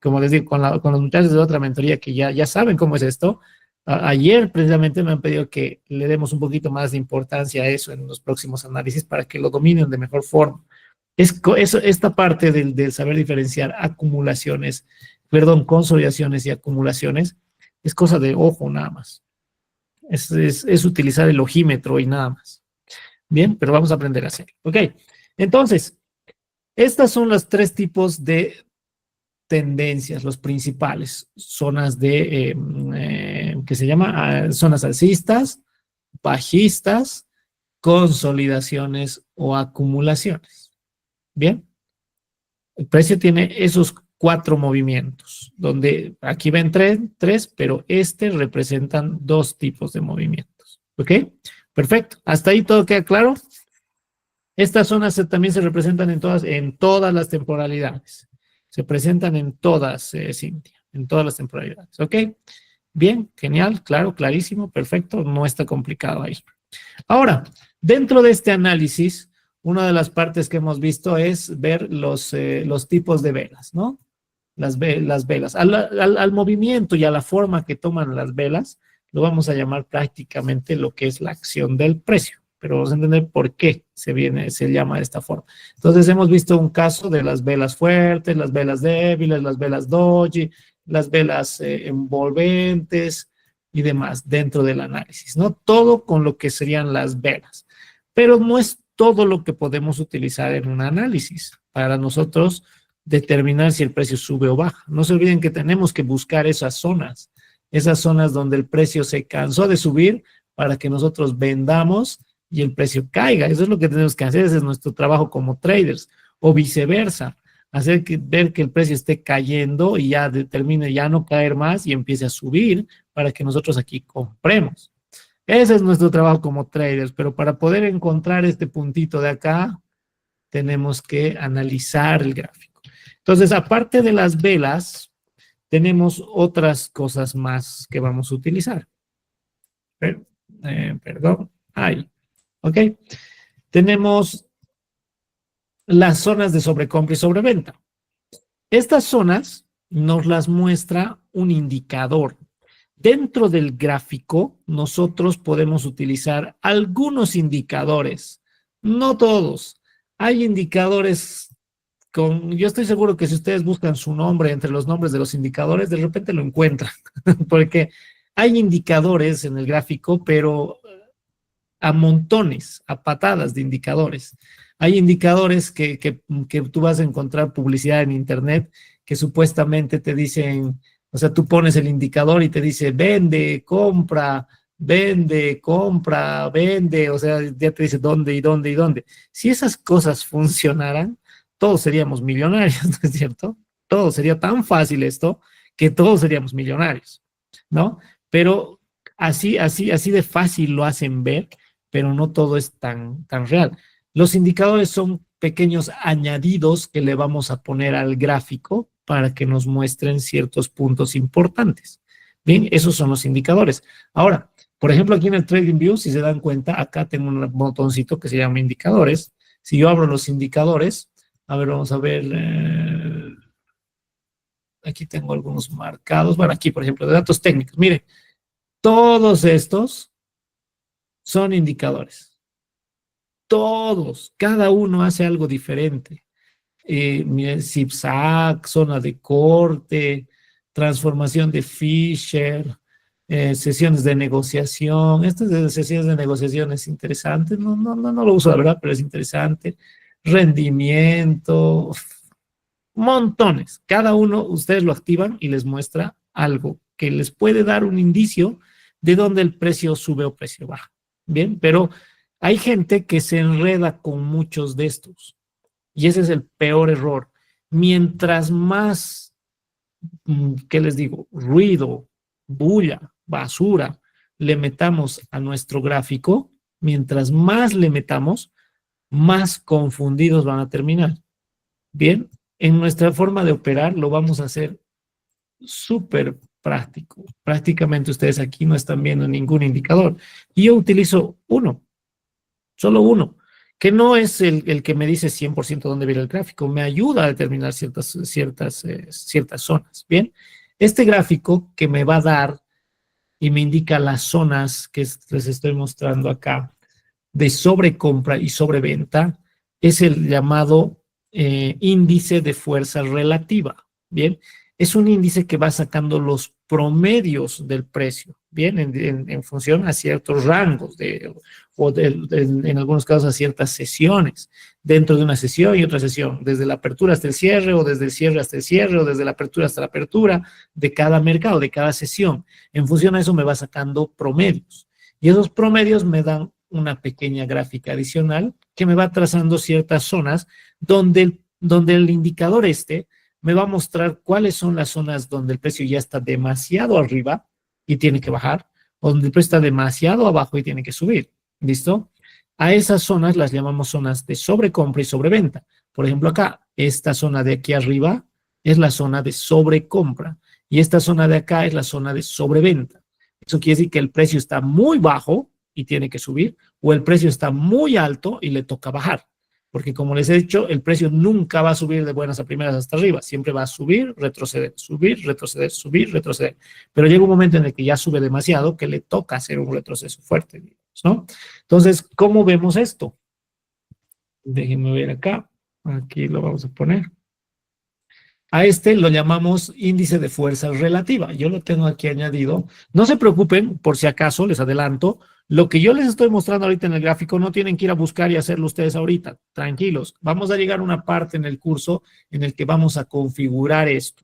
como les digo, con los muchachos de otra mentoría que ya saben cómo es esto. Ayer precisamente me han pedido que le demos un poquito más de importancia a eso en los próximos análisis para que lo dominen de mejor forma. Esta parte del saber diferenciar acumulaciones, perdón, consolidaciones y acumulaciones, es cosa de ojo nada más. Es utilizar el ojímetro y nada más. Bien, pero vamos a aprender a hacerlo. Ok, entonces, estas son los tres tipos de tendencias, los principales, zonas que se llama zonas alcistas, bajistas consolidaciones o acumulaciones. Bien, el precio tiene esos 4 movimientos, donde aquí ven tres, pero representan 2 tipos de movimientos. ¿Ok? Perfecto. ¿Hasta ahí todo queda claro? Estas zonas también se representan en todas las temporalidades. Se presentan en todas, Cintia, en todas las temporalidades. ¿Ok? Bien, genial, claro, clarísimo, perfecto, no está complicado ahí. Ahora, dentro de este análisis, una de las partes que hemos visto es ver los tipos de velas, ¿no? Las velas. Al movimiento y a la forma que toman las velas, lo vamos a llamar prácticamente lo que es la acción del precio. Pero vamos a entender por qué se llama de esta forma. Entonces, hemos visto un caso de las velas fuertes, las velas débiles, las velas doji, las velas envolventes y demás dentro del análisis, ¿no? Todo con lo que serían las velas. Pero no es todo lo que podemos utilizar en un análisis para nosotros determinar si el precio sube o baja. No se olviden que tenemos que buscar esas zonas donde el precio se cansó de subir para que nosotros vendamos y el precio caiga. Eso es lo que tenemos que hacer, ese es nuestro trabajo como traders, o viceversa, ver que el precio esté cayendo y ya determine ya no caer más y empiece a subir para que nosotros aquí compremos. Ese es nuestro trabajo como traders, pero para poder encontrar este puntito de acá, tenemos que analizar el gráfico. Entonces, aparte de las velas, tenemos otras cosas más que vamos a utilizar. Perdón, ahí. ¿Ok? Tenemos las zonas de sobrecompra y sobreventa. Estas zonas nos las muestra un indicador. Dentro del gráfico, nosotros podemos utilizar algunos indicadores, no todos. Hay indicadores yo estoy seguro que si ustedes buscan su nombre entre los nombres de los indicadores, de repente lo encuentran, porque hay indicadores en el gráfico, pero a montones, a patadas de indicadores. Hay indicadores que tú vas a encontrar publicidad en internet que supuestamente te dicen, o sea, tú pones el indicador y te dice vende, compra, vende, o sea, ya te dice dónde y dónde y dónde. Si esas cosas funcionaran, todos seríamos millonarios, ¿no es cierto? Todo sería tan fácil esto que todos seríamos millonarios, ¿no? Pero así de fácil lo hacen ver, pero no todo es tan real. Los indicadores son pequeños añadidos que le vamos a poner al gráfico para que nos muestren ciertos puntos importantes. Bien, esos son los indicadores. Ahora, por ejemplo, aquí en el TradingView, si se dan cuenta, acá tengo un botoncito que se llama indicadores. Si yo abro los indicadores, a ver, vamos a ver, aquí tengo algunos marcados. Bueno, aquí, por ejemplo, de datos técnicos. Mire, todos estos son indicadores. Todos, cada uno hace algo diferente. Miren, zigzag, zona de corte, transformación de Fisher, sesiones de negociación. Estas de sesiones de negociación es interesante. No lo uso, la verdad, pero es interesante. Rendimiento, montones. Cada uno, ustedes lo activan y les muestra algo que les puede dar un indicio de dónde el precio sube o precio baja. Bien, pero hay gente que se enreda con muchos de estos y ese es el peor error. Mientras más, ¿qué les digo? Ruido, bulla, basura le metamos a nuestro gráfico, mientras más le metamos, más confundidos van a terminar. Bien, en nuestra forma de operar lo vamos a hacer súper práctico. Prácticamente ustedes aquí no están viendo ningún indicador. Y yo utilizo uno, solo uno, que no es el que me dice 100% dónde viene el gráfico, me ayuda a determinar ciertas zonas. Bien, este gráfico que me va a dar y me indica las zonas que les estoy mostrando acá de sobrecompra y sobreventa es el llamado índice de fuerza relativa. Bien, es un índice que va sacando los promedios del precio, bien, en función a ciertos rangos en algunos casos a ciertas sesiones, dentro de una sesión y otra sesión, desde la apertura hasta el cierre, o desde el cierre hasta el cierre, o desde la apertura hasta la apertura de cada mercado, de cada sesión. En función a eso me va sacando promedios. Y esos promedios me dan una pequeña gráfica adicional que me va trazando ciertas zonas donde el indicador me va a mostrar cuáles son las zonas donde el precio ya está demasiado arriba y tiene que bajar, o donde el precio está demasiado abajo y tiene que subir. ¿Listo? A esas zonas las llamamos zonas de sobrecompra y sobreventa. Por ejemplo, acá, esta zona de aquí arriba es la zona de sobrecompra y esta zona de acá es la zona de sobreventa. Eso quiere decir que el precio está muy bajo y tiene que subir, o el precio está muy alto y le toca bajar. Porque como les he dicho, el precio nunca va a subir de buenas a primeras hasta arriba. Siempre va a subir, retroceder, subir, retroceder, subir, retroceder. Pero llega un momento en el que ya sube demasiado que le toca hacer un retroceso fuerte, digamos, ¿no? Entonces, ¿cómo vemos esto? Déjenme ver acá. Aquí lo vamos a poner. A lo llamamos índice de fuerza relativa. Yo lo tengo aquí añadido. No se preocupen, por si acaso, les adelanto. Lo que yo les estoy mostrando ahorita en el gráfico no tienen que ir a buscar y hacerlo ustedes ahorita. Tranquilos. Vamos a llegar a una parte en el curso en el que vamos a configurar esto.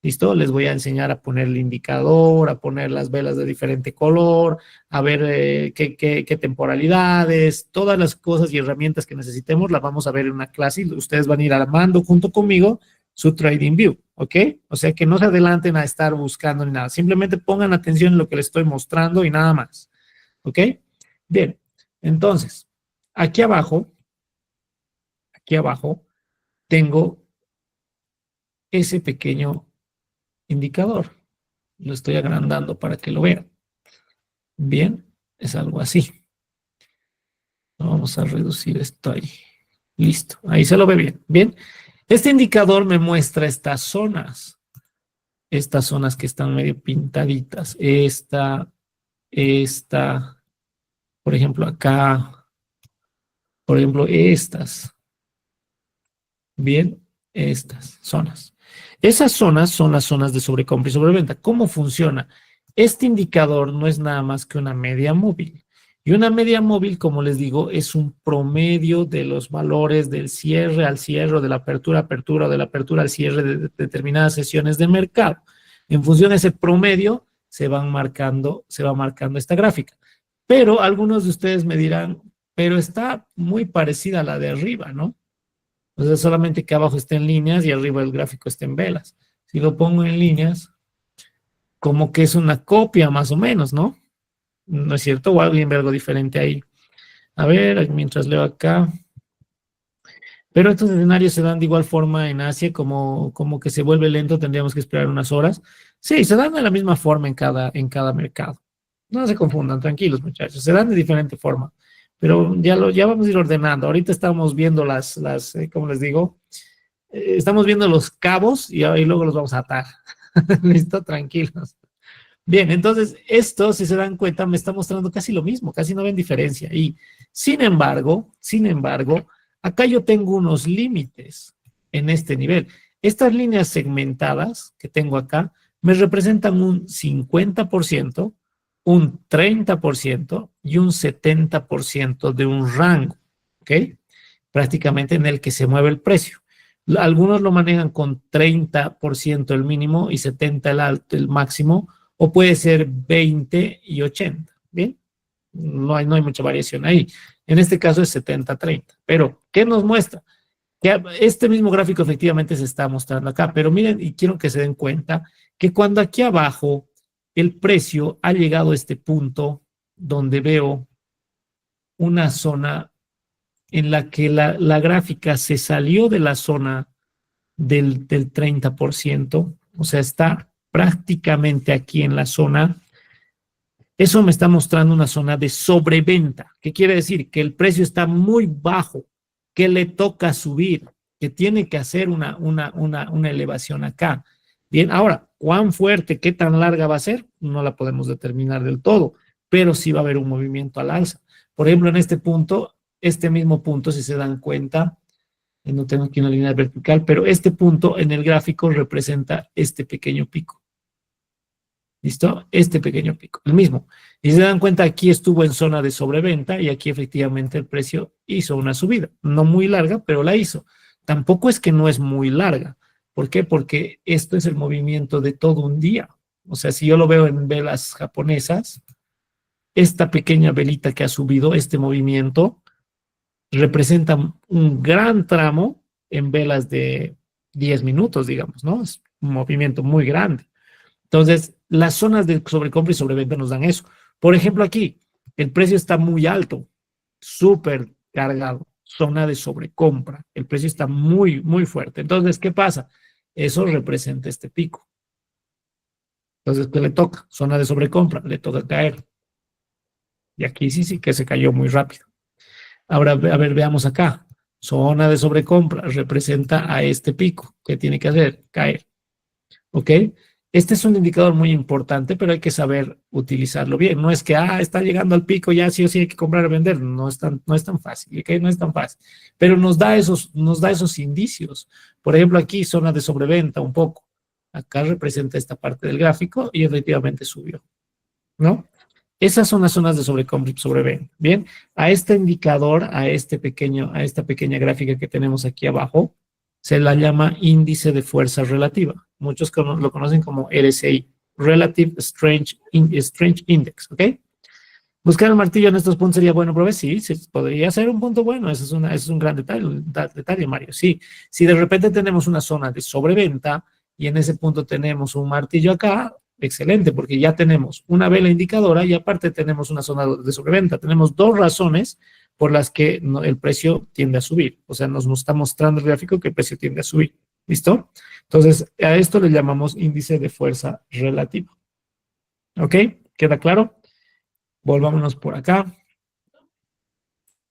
¿Listo? Les voy a enseñar a poner el indicador, a poner las velas de diferente color, a ver qué temporalidades, todas las cosas y herramientas que necesitemos las vamos a ver en una clase y ustedes van a ir armando junto conmigo su Trading View, ¿ok? O sea que no se adelanten a estar buscando ni nada, simplemente pongan atención en lo que les estoy mostrando y nada más, ¿ok? Bien, entonces, aquí abajo tengo ese pequeño indicador. Lo estoy agrandando para que lo vean. Bien, es algo así. Vamos a reducir esto ahí. Listo, ahí se lo ve bien. Bien, este indicador me muestra estas zonas que están medio pintaditas. Esta, por ejemplo, acá, por ejemplo, estas. Bien, estas zonas. Esas zonas son las zonas de sobrecompra y sobreventa. ¿Cómo funciona? Este indicador no es nada más que una media móvil. Y una media móvil, como les digo, es un promedio de los valores del cierre al cierre, de la apertura a apertura, o de la apertura al cierre de determinadas sesiones de mercado. En función de ese promedio, se va marcando esta gráfica. Pero algunos de ustedes me dirán, pero está muy parecida a la de arriba, ¿no? O sea, solamente que abajo está en líneas y arriba el gráfico está en velas. Si lo pongo en líneas, como que es una copia más o menos, ¿no? ¿No es cierto? O alguien ve algo diferente ahí. A ver, mientras leo acá. Pero estos escenarios se dan de igual forma en Asia, como que se vuelve lento, tendríamos que esperar unas horas. Sí, se dan de la misma forma en cada mercado. No se confundan, tranquilos muchachos, se dan de diferente forma. Pero ya vamos a ir ordenando. Ahorita estamos viendo ¿cómo les digo? Estamos viendo los cabos y luego los vamos a atar. ¿Listo? Tranquilos. Bien, entonces esto, si se dan cuenta, me está mostrando casi lo mismo, casi no ven diferencia. Y sin embargo, acá yo tengo unos límites en este nivel. Estas líneas segmentadas que tengo acá me representan un 50%, un 30% y un 70% de un rango, ¿ok? Prácticamente en el que se mueve el precio. Algunos lo manejan con 30% el mínimo y 70% el máximo, o puede ser 20 y 80, ¿bien? No hay mucha variación ahí. En este caso es 70-30. Pero, ¿qué nos muestra? Que este mismo gráfico efectivamente se está mostrando acá, pero miren, y quiero que se den cuenta que cuando aquí abajo el precio ha llegado a este punto donde veo una zona en la que la gráfica se salió de la zona del 30%, o sea, está prácticamente aquí en la zona. Eso me está mostrando una zona de sobreventa. ¿Qué quiere decir? Que el precio está muy bajo, que le toca subir, que tiene que hacer una elevación acá. Bien, ahora, ¿cuán fuerte, qué tan larga va a ser? No la podemos determinar del todo, pero sí va a haber un movimiento al alza. Por ejemplo, en este punto, este mismo punto, si se dan cuenta, no tengo aquí una línea vertical, pero este punto en el gráfico representa este pequeño pico. ¿Listo? Este pequeño pico, el mismo. Y se dan cuenta, aquí estuvo en zona de sobreventa y aquí efectivamente el precio hizo una subida. No muy larga, pero la hizo. Tampoco es que no es muy larga. ¿Por qué? Porque esto es el movimiento de todo un día. O sea, si yo lo veo en velas japonesas, esta pequeña velita que ha subido, este movimiento, representa un gran tramo en velas de 10 minutos, digamos, ¿no? Es un movimiento muy grande. Entonces, las zonas de sobrecompra y sobreventa nos dan eso. Por ejemplo, aquí, el precio está muy alto, súper cargado, zona de sobrecompra. El precio está muy, muy fuerte. Entonces, ¿qué pasa? Eso representa este pico. Entonces, ¿qué le toca? Zona de sobrecompra, le toca caer. Y aquí sí, sí que se cayó muy rápido. Ahora, a ver, veamos acá. Zona de sobrecompra representa a este pico. ¿Qué tiene que hacer? Caer. ¿Ok? Este es un indicador muy importante, pero hay que saber utilizarlo bien. No es que, está llegando al pico, ya sí o sí hay que comprar o vender. No es tan fácil, ¿ok? No es tan fácil. Pero nos da esos indicios. Por ejemplo, aquí zona de sobreventa un poco. Acá representa esta parte del gráfico y efectivamente subió, ¿no? Esas son las zonas de sobrecompra y sobreventa. Bien, a este indicador, a esta pequeña gráfica que tenemos aquí abajo, se la llama índice de fuerza relativa. Muchos lo conocen como RSI, Relative Strength Index, ¿ok? Buscar el martillo en estos puntos sería bueno, pero sí, podría ser un punto bueno. Ese es un gran detalle, Mario. Sí, si de repente tenemos una zona de sobreventa y en ese punto tenemos un martillo acá, excelente, porque ya tenemos una vela indicadora y aparte tenemos una zona de sobreventa. Tenemos dos razones por las que el precio tiende a subir. O sea, nos está mostrando el gráfico que el precio tiende a subir. ¿Listo? Entonces, a esto le llamamos índice de fuerza relativa. ¿Ok? ¿Queda claro? Volvámonos por acá.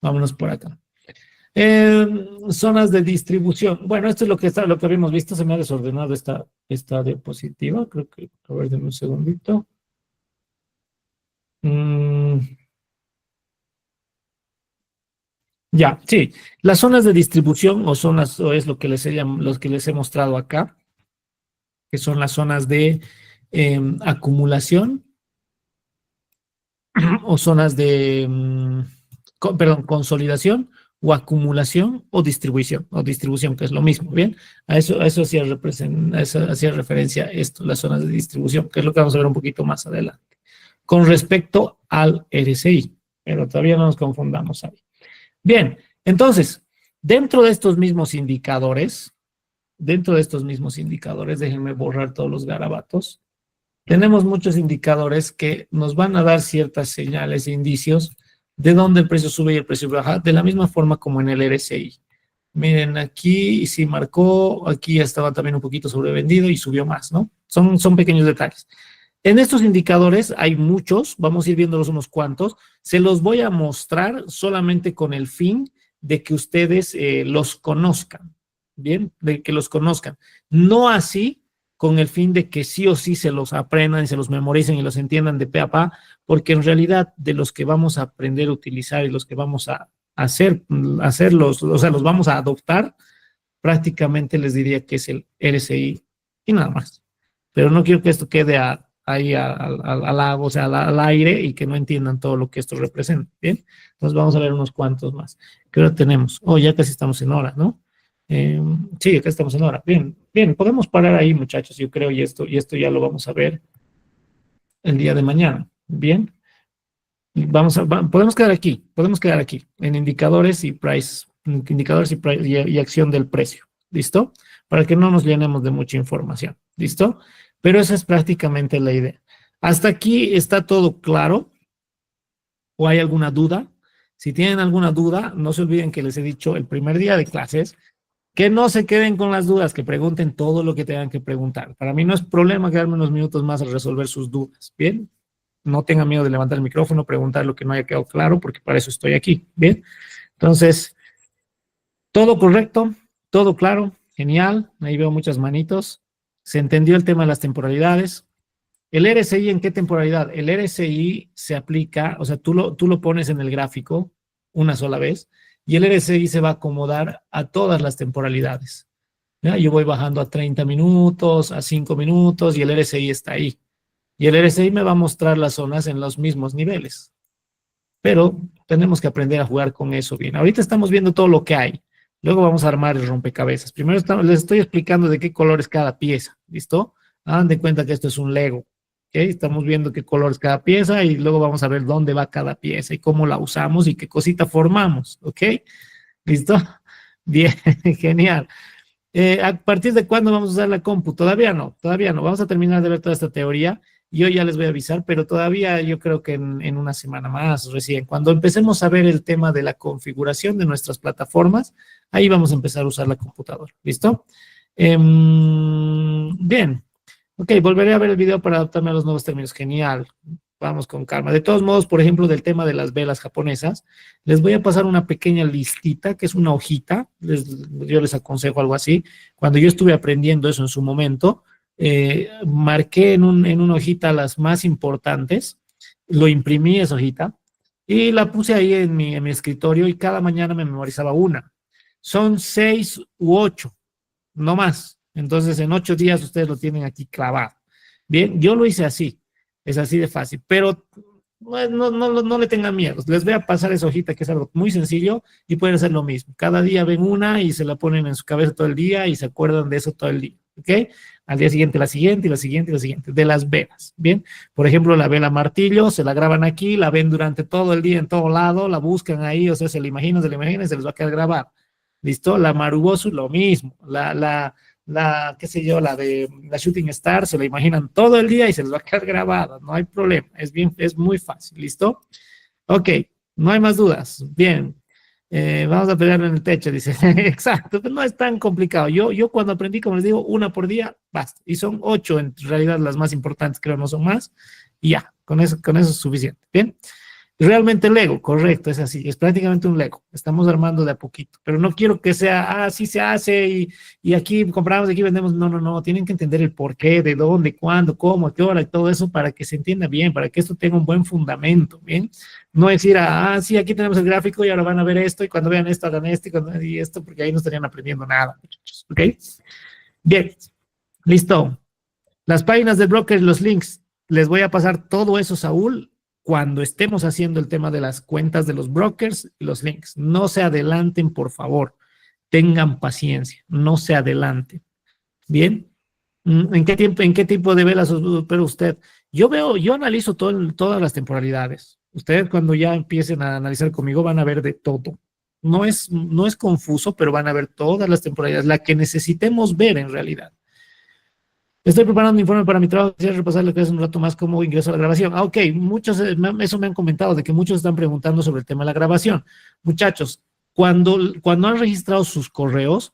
Vámonos por acá. Zonas de distribución. Bueno, esto es lo que habíamos visto. Se me ha desordenado esta diapositiva. Creo que, a ver, denme un segundito. Ya, sí. Las zonas de distribución o es lo que los que les he mostrado acá, que son las zonas de acumulación o zonas de, perdón, consolidación o acumulación o distribución, que es lo mismo, ¿bien? A eso hacía referencia esto, las zonas de distribución, que es lo que vamos a ver un poquito más adelante. Con respecto al RSI, pero todavía no nos confundamos ahí. Bien, entonces, dentro de estos mismos indicadores, déjenme borrar todos los garabatos. Tenemos muchos indicadores que nos van a dar ciertas señales e indicios de dónde el precio sube y el precio baja, de la misma forma como en el RSI. Miren, aquí sí marcó, aquí ya estaba también un poquito sobrevendido y subió más, ¿no? Son pequeños detalles. En estos indicadores hay muchos, vamos a ir viéndolos unos cuantos. Se los voy a mostrar solamente con el fin de que ustedes los conozcan, ¿bien? De que los conozcan. No así con el fin de que sí o sí se los aprendan y se los memoricen y los entiendan de pe a pa, porque en realidad de los que vamos a aprender a utilizar y los que vamos a hacerlos, o sea, los vamos a adoptar, prácticamente les diría que es el RSI y nada más. Pero no quiero que esto quede ahí o sea, al aire y que no entiendan todo lo que esto representa, ¿bien? Entonces vamos a ver unos cuantos más. ¿Qué hora tenemos? Ya casi estamos en hora, ¿no? Sí, acá estamos en hora. Bien, bien, podemos parar ahí, muchachos, yo creo, y esto ya lo vamos a ver el día de mañana. Bien, podemos quedar aquí, en indicadores y price, y acción del precio. ¿Listo? Para que no nos llenemos de mucha información. ¿Listo? Pero esa es prácticamente la idea. ¿Hasta aquí está todo claro? ¿O hay alguna duda? Si tienen alguna duda, no se olviden que les he dicho el primer día de clases que no se queden con las dudas, que pregunten todo lo que tengan que preguntar. Para mí no es problema quedarme unos minutos más a resolver sus dudas. ¿Bien? No tengan miedo de levantar el micrófono, preguntar lo que no haya quedado claro, porque para eso estoy aquí. ¿Bien? Entonces, todo correcto, todo claro, genial. Ahí veo muchas manitos. Se entendió el tema de las temporalidades. ¿El RSI en qué temporalidad? El RSI se aplica, o sea, tú lo pones en el gráfico una sola vez y el RSI se va a acomodar a todas las temporalidades. ¿Ya? Yo voy bajando a 30 minutos, a 5 minutos y el RSI está ahí. Y el RSI me va a mostrar las zonas en los mismos niveles. Pero tenemos que aprender a jugar con eso bien. Ahorita estamos viendo todo lo que hay. Luego vamos a armar el rompecabezas. Primero les estoy explicando de qué color es cada pieza. ¿Listo? Hagan de cuenta que esto es un Lego. Estamos viendo qué color es cada pieza y luego vamos a ver dónde va cada pieza y cómo la usamos y qué cosita formamos, ¿ok? ¿Listo? Bien, genial. ¿A partir de cuándo vamos a usar la compu? Todavía no, todavía no. Vamos a terminar de ver toda esta teoría. Yo ya les voy a avisar, pero todavía yo creo que en una semana más recién, cuando empecemos a ver el tema de la configuración de nuestras plataformas, ahí vamos a empezar a usar la computadora. ¿Listo? Bien. Ok, volveré a ver el video para adaptarme a los nuevos términos. Genial. Vamos con calma. De todos modos, por ejemplo, del tema de las velas japonesas, les voy a pasar una pequeña listita, que es una hojita. Yo les aconsejo algo así. Cuando yo estuve aprendiendo eso en su momento, marqué en una hojita las más importantes, lo imprimí esa hojita y la puse ahí en mi escritorio y cada mañana me memorizaba una. Son 6 u 8, no más. Entonces, en 8 días ustedes lo tienen aquí clavado. Bien, yo lo hice así, es así de fácil, pero no le tengan miedo. Les voy a pasar esa hojita que es algo muy sencillo y pueden hacer lo mismo. Cada día ven una y se la ponen en su cabeza todo el día y se acuerdan de eso todo el día. ¿Ok? Al día siguiente la siguiente y la siguiente y la siguiente. De las velas. Bien, por ejemplo, la vela martillo, se la graban aquí, la ven durante todo el día en todo lado, la buscan ahí, o sea, se la imaginan y se les va a quedar grabada. ¿Listo? La Marubosu, lo mismo. Qué sé yo, la de la Shooting Star, se la imaginan todo el día y se les va a quedar grabada, no hay problema, es muy fácil, ¿listo? Ok, no hay más dudas, bien, vamos a pelear en el techo, dice, exacto, pero no es tan complicado, yo cuando aprendí, como les digo, una por día, basta, y son 8 en realidad las más importantes, creo, no son más, y ya, con eso es suficiente, bien. Realmente Lego, correcto, es así, es prácticamente un Lego, estamos armando de a poquito, pero no quiero que sea, así se hace y aquí compramos, aquí vendemos, no, tienen que entender el por qué, de dónde, cuándo, cómo, a qué hora y todo eso para que se entienda bien, para que esto tenga un buen fundamento, ¿bien? No decir, sí, aquí tenemos el gráfico y ahora van a ver esto y cuando vean esto hagan esto y esto, porque ahí no estarían aprendiendo nada, muchachos, ¿ok? Bien, listo. Las páginas del broker, los links, les voy a pasar todo eso, Saúl, cuando estemos haciendo el tema de las cuentas de los brokers y los links. No se adelanten, por favor. Tengan paciencia, no se adelanten. ¿Bien? ¿En qué tipo de velas opera usted? Yo analizo todas las temporalidades. Ustedes cuando ya empiecen a analizar conmigo van a ver de todo. No es confuso, pero van a ver todas las temporalidades, la que necesitemos ver en realidad. Estoy preparando un informe para mi trabajo. Quisiera repasar lo que es un rato más cómo ingreso a la grabación. Ok, muchos, eso me han comentado, de que muchos están preguntando sobre el tema de la grabación. Muchachos, cuando han registrado sus correos,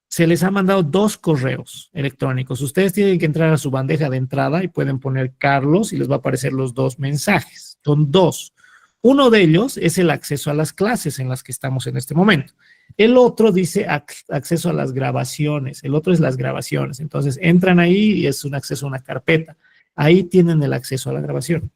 se les ha mandado 2 correos electrónicos. Ustedes tienen que entrar a su bandeja de entrada y pueden poner Carlos y les va a aparecer los 2 mensajes. Son 2. Uno de ellos es el acceso a las clases en las que estamos en este momento. El otro dice acceso a las grabaciones. El otro es las grabaciones. Entonces entran ahí y es un acceso a una carpeta. Ahí tienen el acceso a la grabación.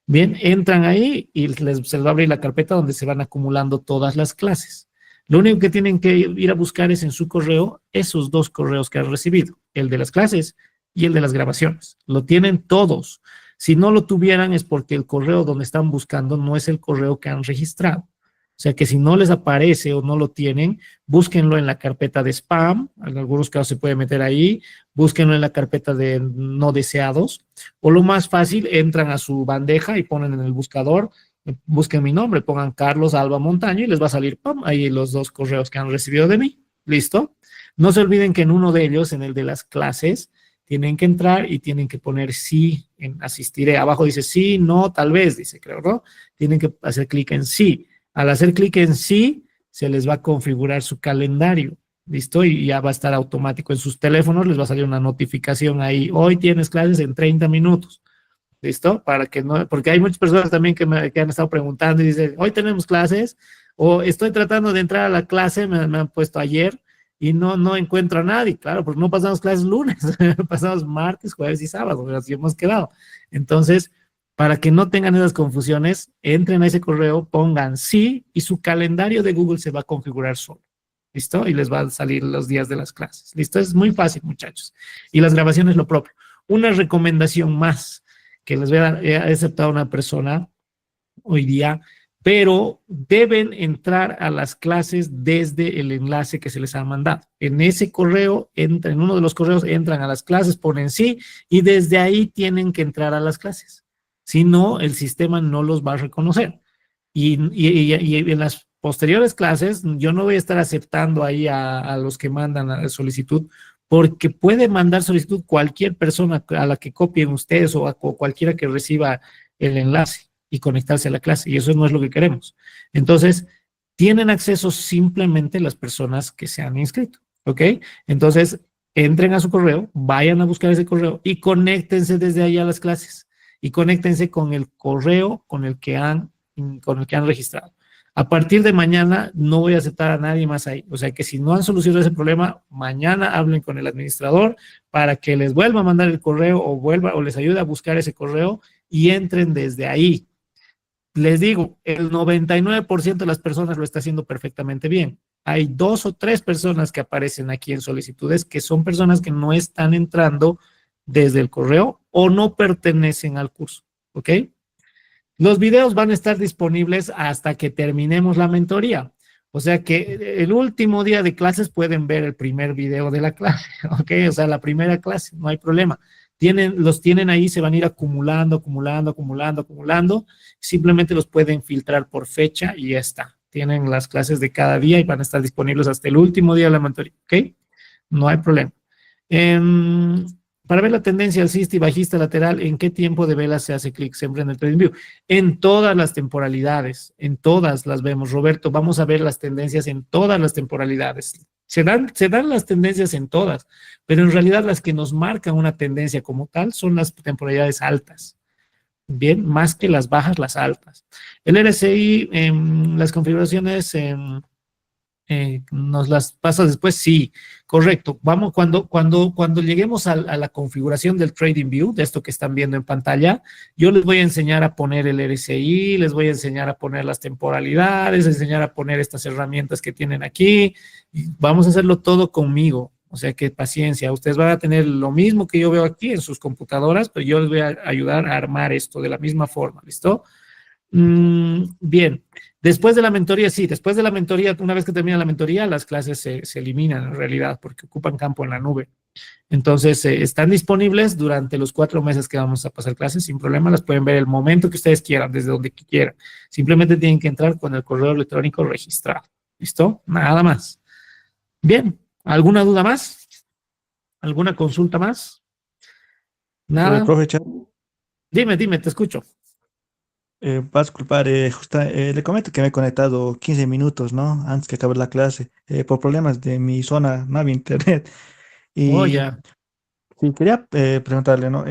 Bien, entran ahí y se les va a abrir la carpeta donde se van acumulando todas las clases. Lo único que tienen que ir a buscar es en su correo esos 2 correos que han recibido, el de las clases y el de las grabaciones. Lo tienen todos. Si no lo tuvieran es porque el correo donde están buscando no es el correo que han registrado. O sea que si no les aparece o no lo tienen, búsquenlo en la carpeta de spam, en algunos casos se puede meter ahí, búsquenlo en la carpeta de no deseados, o lo más fácil, entran a su bandeja y ponen en el buscador, busquen mi nombre, pongan Carlos Alba Montaño y les va a salir, ¡pum!, ahí los 2 correos que han recibido de mí. ¿Listo? No se olviden que en uno de ellos, en el de las clases, tienen que entrar y tienen que poner sí, asistiré. Abajo dice sí, no, tal vez, dice, creo, ¿no? Tienen que hacer clic en sí. Al hacer clic en sí, se les va a configurar su calendario, ¿listo? Y ya va a estar automático en sus teléfonos, les va a salir una notificación ahí, hoy tienes clases en 30 minutos, ¿listo? Para que no, porque hay muchas personas también que han estado preguntando y dicen, hoy tenemos clases, o estoy tratando de entrar a la clase, me han puesto ayer, y no encuentro a nadie, claro, porque no pasamos clases lunes, pasamos martes, jueves y sábado, así hemos quedado. Entonces, para que no tengan esas confusiones, entren a ese correo, pongan sí y su calendario de Google se va a configurar solo. ¿Listo? Y les van a salir los días de las clases. ¿Listo? Es muy fácil, muchachos. Y las grabaciones lo propio. Una recomendación más que les voy a dar, he aceptado una persona hoy día pero deben entrar a las clases desde el enlace que se les ha mandado. En ese correo, en uno de los correos, entran a las clases, ponen sí, y desde ahí tienen que entrar a las clases. Si no, el sistema no los va a reconocer. Y en las posteriores clases, yo no voy a estar aceptando ahí a los que mandan la solicitud, porque puede mandar solicitud cualquier persona a la que copien ustedes o a cualquiera que reciba el enlace y conectarse a la clase, y eso no es lo que queremos. Entonces, tienen acceso simplemente las personas que se han inscrito, ¿ok? Entonces, entren a su correo, vayan a buscar ese correo y conéctense desde ahí a las clases y conéctense con el correo con el que han registrado. A partir de mañana no voy a aceptar a nadie más ahí. O sea que si no han solucionado ese problema, mañana hablen con el administrador para que les vuelva a mandar el correo o les ayude a buscar ese correo y entren desde ahí. Les digo, el 99% de las personas lo está haciendo perfectamente bien. Hay 2 o 3 personas que aparecen aquí en solicitudes que son personas que no están entrando desde el correo o no pertenecen al curso, ¿ok? Los videos van a estar disponibles hasta que terminemos la mentoría. O sea que el último día de clases pueden ver el primer video de la clase, ¿ok? O sea, la primera clase, no hay problema. Los tienen ahí, se van a ir acumulando, acumulando, acumulando, acumulando. Simplemente los pueden filtrar por fecha y ya está. Tienen las clases de cada día y van a estar disponibles hasta el último día de la mentoría, ¿ok? No hay problema. Para ver la tendencia alcista y bajista lateral, ¿en qué tiempo de vela se hace clic siempre en el TradingView? En todas las temporalidades, en todas las vemos, Roberto. Vamos a ver las tendencias en todas las temporalidades. Se dan las tendencias en todas, pero en realidad las que nos marcan una tendencia como tal son las temporalidades altas. Bien, más que las bajas, las altas. El RSI, las configuraciones nos las pasas después, sí, correcto. Vamos, cuando lleguemos a la configuración del TradingView, de esto que están viendo en pantalla, yo les voy a enseñar a poner el RSI, les voy a enseñar a poner las temporalidades, enseñar a poner estas herramientas que tienen aquí. Y vamos a hacerlo todo conmigo. O sea que paciencia, ustedes van a tener lo mismo que yo veo aquí en sus computadoras, pero yo les voy a ayudar a armar esto de la misma forma, ¿listo? Bien, después de la mentoría, sí, después de la mentoría, una vez que termina la mentoría, las clases se eliminan en realidad porque ocupan campo en la nube. Entonces, están disponibles durante los 4 meses que vamos a pasar clases sin problema, las pueden ver el momento que ustedes quieran, desde donde quieran. Simplemente tienen que entrar con el correo electrónico registrado. ¿Listo? Nada más. Bien, ¿alguna duda más? ¿Alguna consulta más? Nada. Profe, Dime, te escucho. va a disculpar, le comento que me he conectado 15 minutos, ¿no? Antes que acabe la clase, por problemas de mi zona, no había internet. Oh, Y ya. sí, quería preguntarle, ¿no?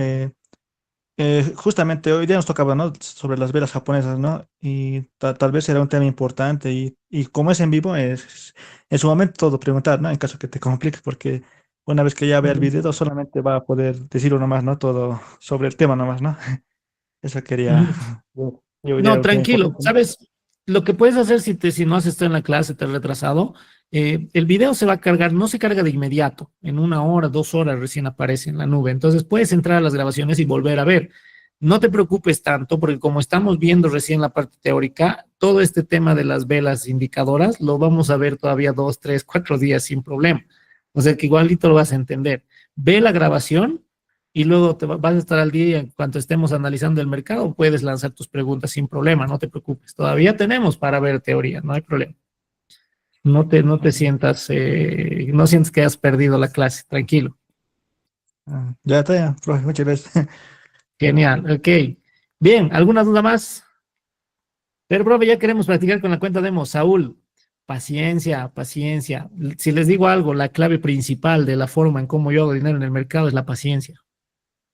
Justamente hoy día nos tocaba, ¿no? Sobre las velas japonesas, ¿no? Y tal vez era un tema importante y como es en vivo, es en su momento todo preguntar, ¿no? En caso que te compliques, porque una vez que ya vea el Ujú. video solamente va a poder decir uno más, ¿no? Todo sobre el tema nomás, ¿no? Eso quería. Ujú. Yo diría No, un tema tranquilo. importante, ¿no? ¿Sabes? Lo que puedes hacer si no has estado en la clase, te has retrasado, el video se va a cargar, no se carga de inmediato, en 1 hora, 2 horas recién aparece en la nube. Entonces puedes entrar a las grabaciones y volver a ver. No te preocupes tanto, porque como estamos viendo recién la parte teórica, todo este tema de las velas indicadoras lo vamos a ver todavía 2, 3, 4 días sin problema. O sea que igualito lo vas a entender. Ve la grabación y luego vas a estar al día y en cuanto estemos analizando el mercado, puedes lanzar tus preguntas sin problema, no te preocupes. Todavía tenemos para ver teoría, no hay problema. No te sientas, no sientes que has perdido la clase, tranquilo. Ya está, ya, profe, muchas gracias. Genial, ok. Bien, ¿alguna duda más? Pero, profe, ya queremos practicar con la cuenta demo. Saúl, paciencia, paciencia. Si les digo algo, la clave principal de la forma en cómo yo hago dinero en el mercado es la paciencia.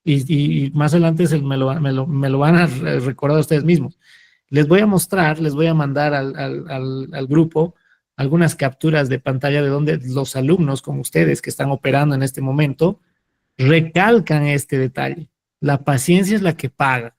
Y más adelante me lo van a recordar ustedes mismos. Les voy a mostrar, les voy a mandar al grupo algunas capturas de pantalla de donde los alumnos como ustedes que están operando en este momento recalcan este detalle. La paciencia es la que paga.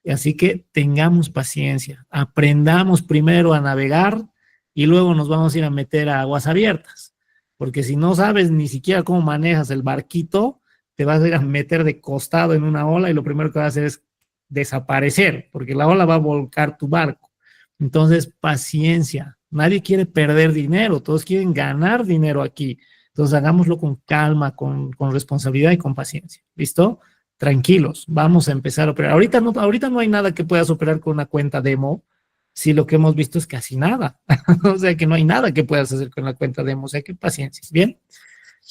Así que tengamos paciencia, aprendamos primero a navegar y luego nos vamos a ir a meter a aguas abiertas. Porque si no sabes ni siquiera cómo manejas el barquito, te vas a ir a meter de costado en una ola y lo primero que vas a hacer es desaparecer, porque la ola va a volcar tu barco. Entonces, paciencia. Nadie quiere perder dinero, todos quieren ganar dinero aquí. Entonces, hagámoslo con calma, con responsabilidad y con paciencia. ¿Listo? Tranquilos, vamos a empezar a operar. Ahorita no hay nada que puedas operar con una cuenta demo, si lo que hemos visto es casi nada. O sea que no hay nada que puedas hacer con la cuenta demo. O sea que paciencia. ¿Bien?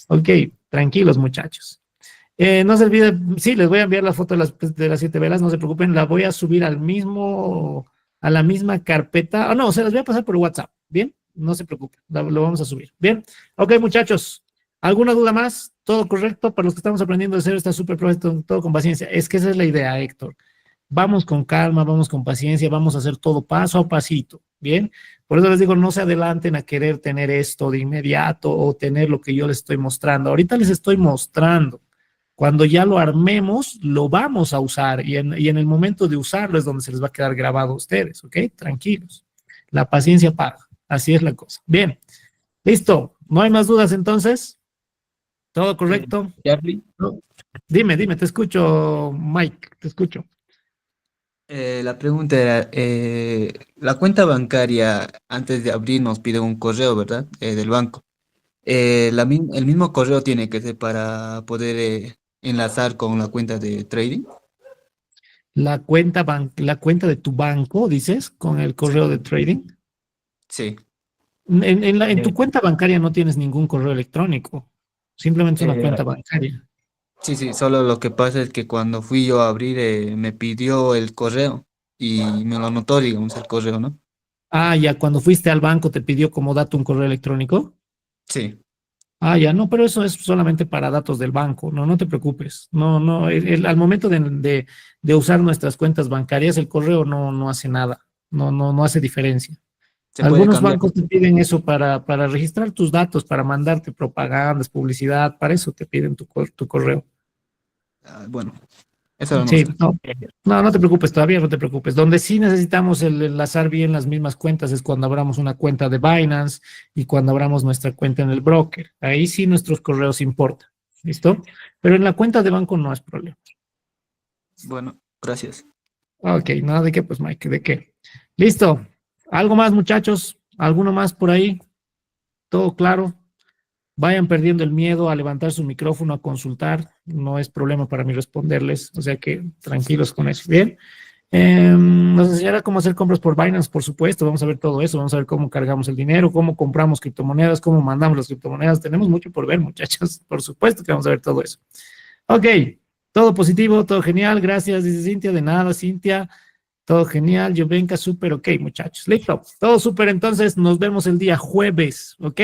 Ok, tranquilos, muchachos. No se olvide, sí, les voy a enviar la foto de las 7 velas, no se preocupen, la voy a subir a la misma carpeta. No, se las voy a pasar por WhatsApp, ¿bien? No se preocupen, lo vamos a subir, ¿bien? Ok, muchachos, ¿alguna duda más? ¿Todo correcto? Para los que estamos aprendiendo de cero, está súper perfecto, todo con paciencia. Es que esa es la idea, Héctor. Vamos con calma, vamos con paciencia, vamos a hacer todo paso a pasito, ¿bien? Por eso les digo, no se adelanten a querer tener esto de inmediato o tener lo que yo les estoy mostrando. Ahorita les estoy mostrando. Cuando ya lo armemos, lo vamos a usar y en el momento de usarlo es donde se les va a quedar grabado a ustedes, ¿ok? Tranquilos. La paciencia paga. Así es la cosa. Bien, listo. ¿No hay más dudas entonces? ¿Todo correcto? Charlie, No. Dime, te escucho, Mike, te escucho. la pregunta era, la cuenta bancaria antes de abrir nos pide un correo, ¿verdad? Del banco. El mismo correo tiene que ser para poder enlazar con la cuenta de trading. La cuenta de tu banco, dices, con el correo de trading. Sí. En tu Eh, cuenta bancaria no tienes ningún correo electrónico. Simplemente es una eh, cuenta bancaria. sí, sí, solo lo que pasa es que cuando fui yo a abrir me pidió el correo y me lo anotó, digamos, el correo, ¿no? Ah, ya, cuando fuiste al banco te pidió como dato un correo electrónico. Sí, Ah, ya, no, pero eso es solamente para datos del banco. No, no te preocupes. No, no, al momento de usar nuestras cuentas bancarias, el correo no hace nada. No hace diferencia. se puede Algunos cambiar. bancos te piden eso para registrar tus datos, para mandarte propagandas, publicidad, para eso te piden tu correo. Ah, bueno, eso no Sí, sé. no te preocupes, todavía no te preocupes. Donde sí necesitamos enlazar bien las mismas cuentas es cuando abramos una cuenta de Binance y cuando abramos nuestra cuenta en el broker. Ahí sí nuestros correos importan. ¿Listo? Pero en la cuenta de banco no es problema. Bueno, gracias. Ok, nada de qué, pues Mike, ¿de qué? Listo. ¿Algo más, muchachos? ¿Alguno más por ahí? ¿Todo claro? Vayan perdiendo el miedo a levantar su micrófono, a consultar. No es problema para mí responderles. O sea que tranquilos con eso. Bien. Nos enseñará cómo hacer compras por Binance, por supuesto. Vamos a ver todo eso. Vamos a ver cómo cargamos el dinero, cómo compramos criptomonedas, cómo mandamos las criptomonedas. Tenemos mucho por ver, muchachos. Por supuesto que vamos a ver todo eso. Ok. Todo positivo, todo genial. Gracias, dice Cintia. De nada, Cintia. Todo genial. Yo venga, súper ok, muchachos. Listo. Todo súper. Entonces, nos vemos el día jueves. Ok.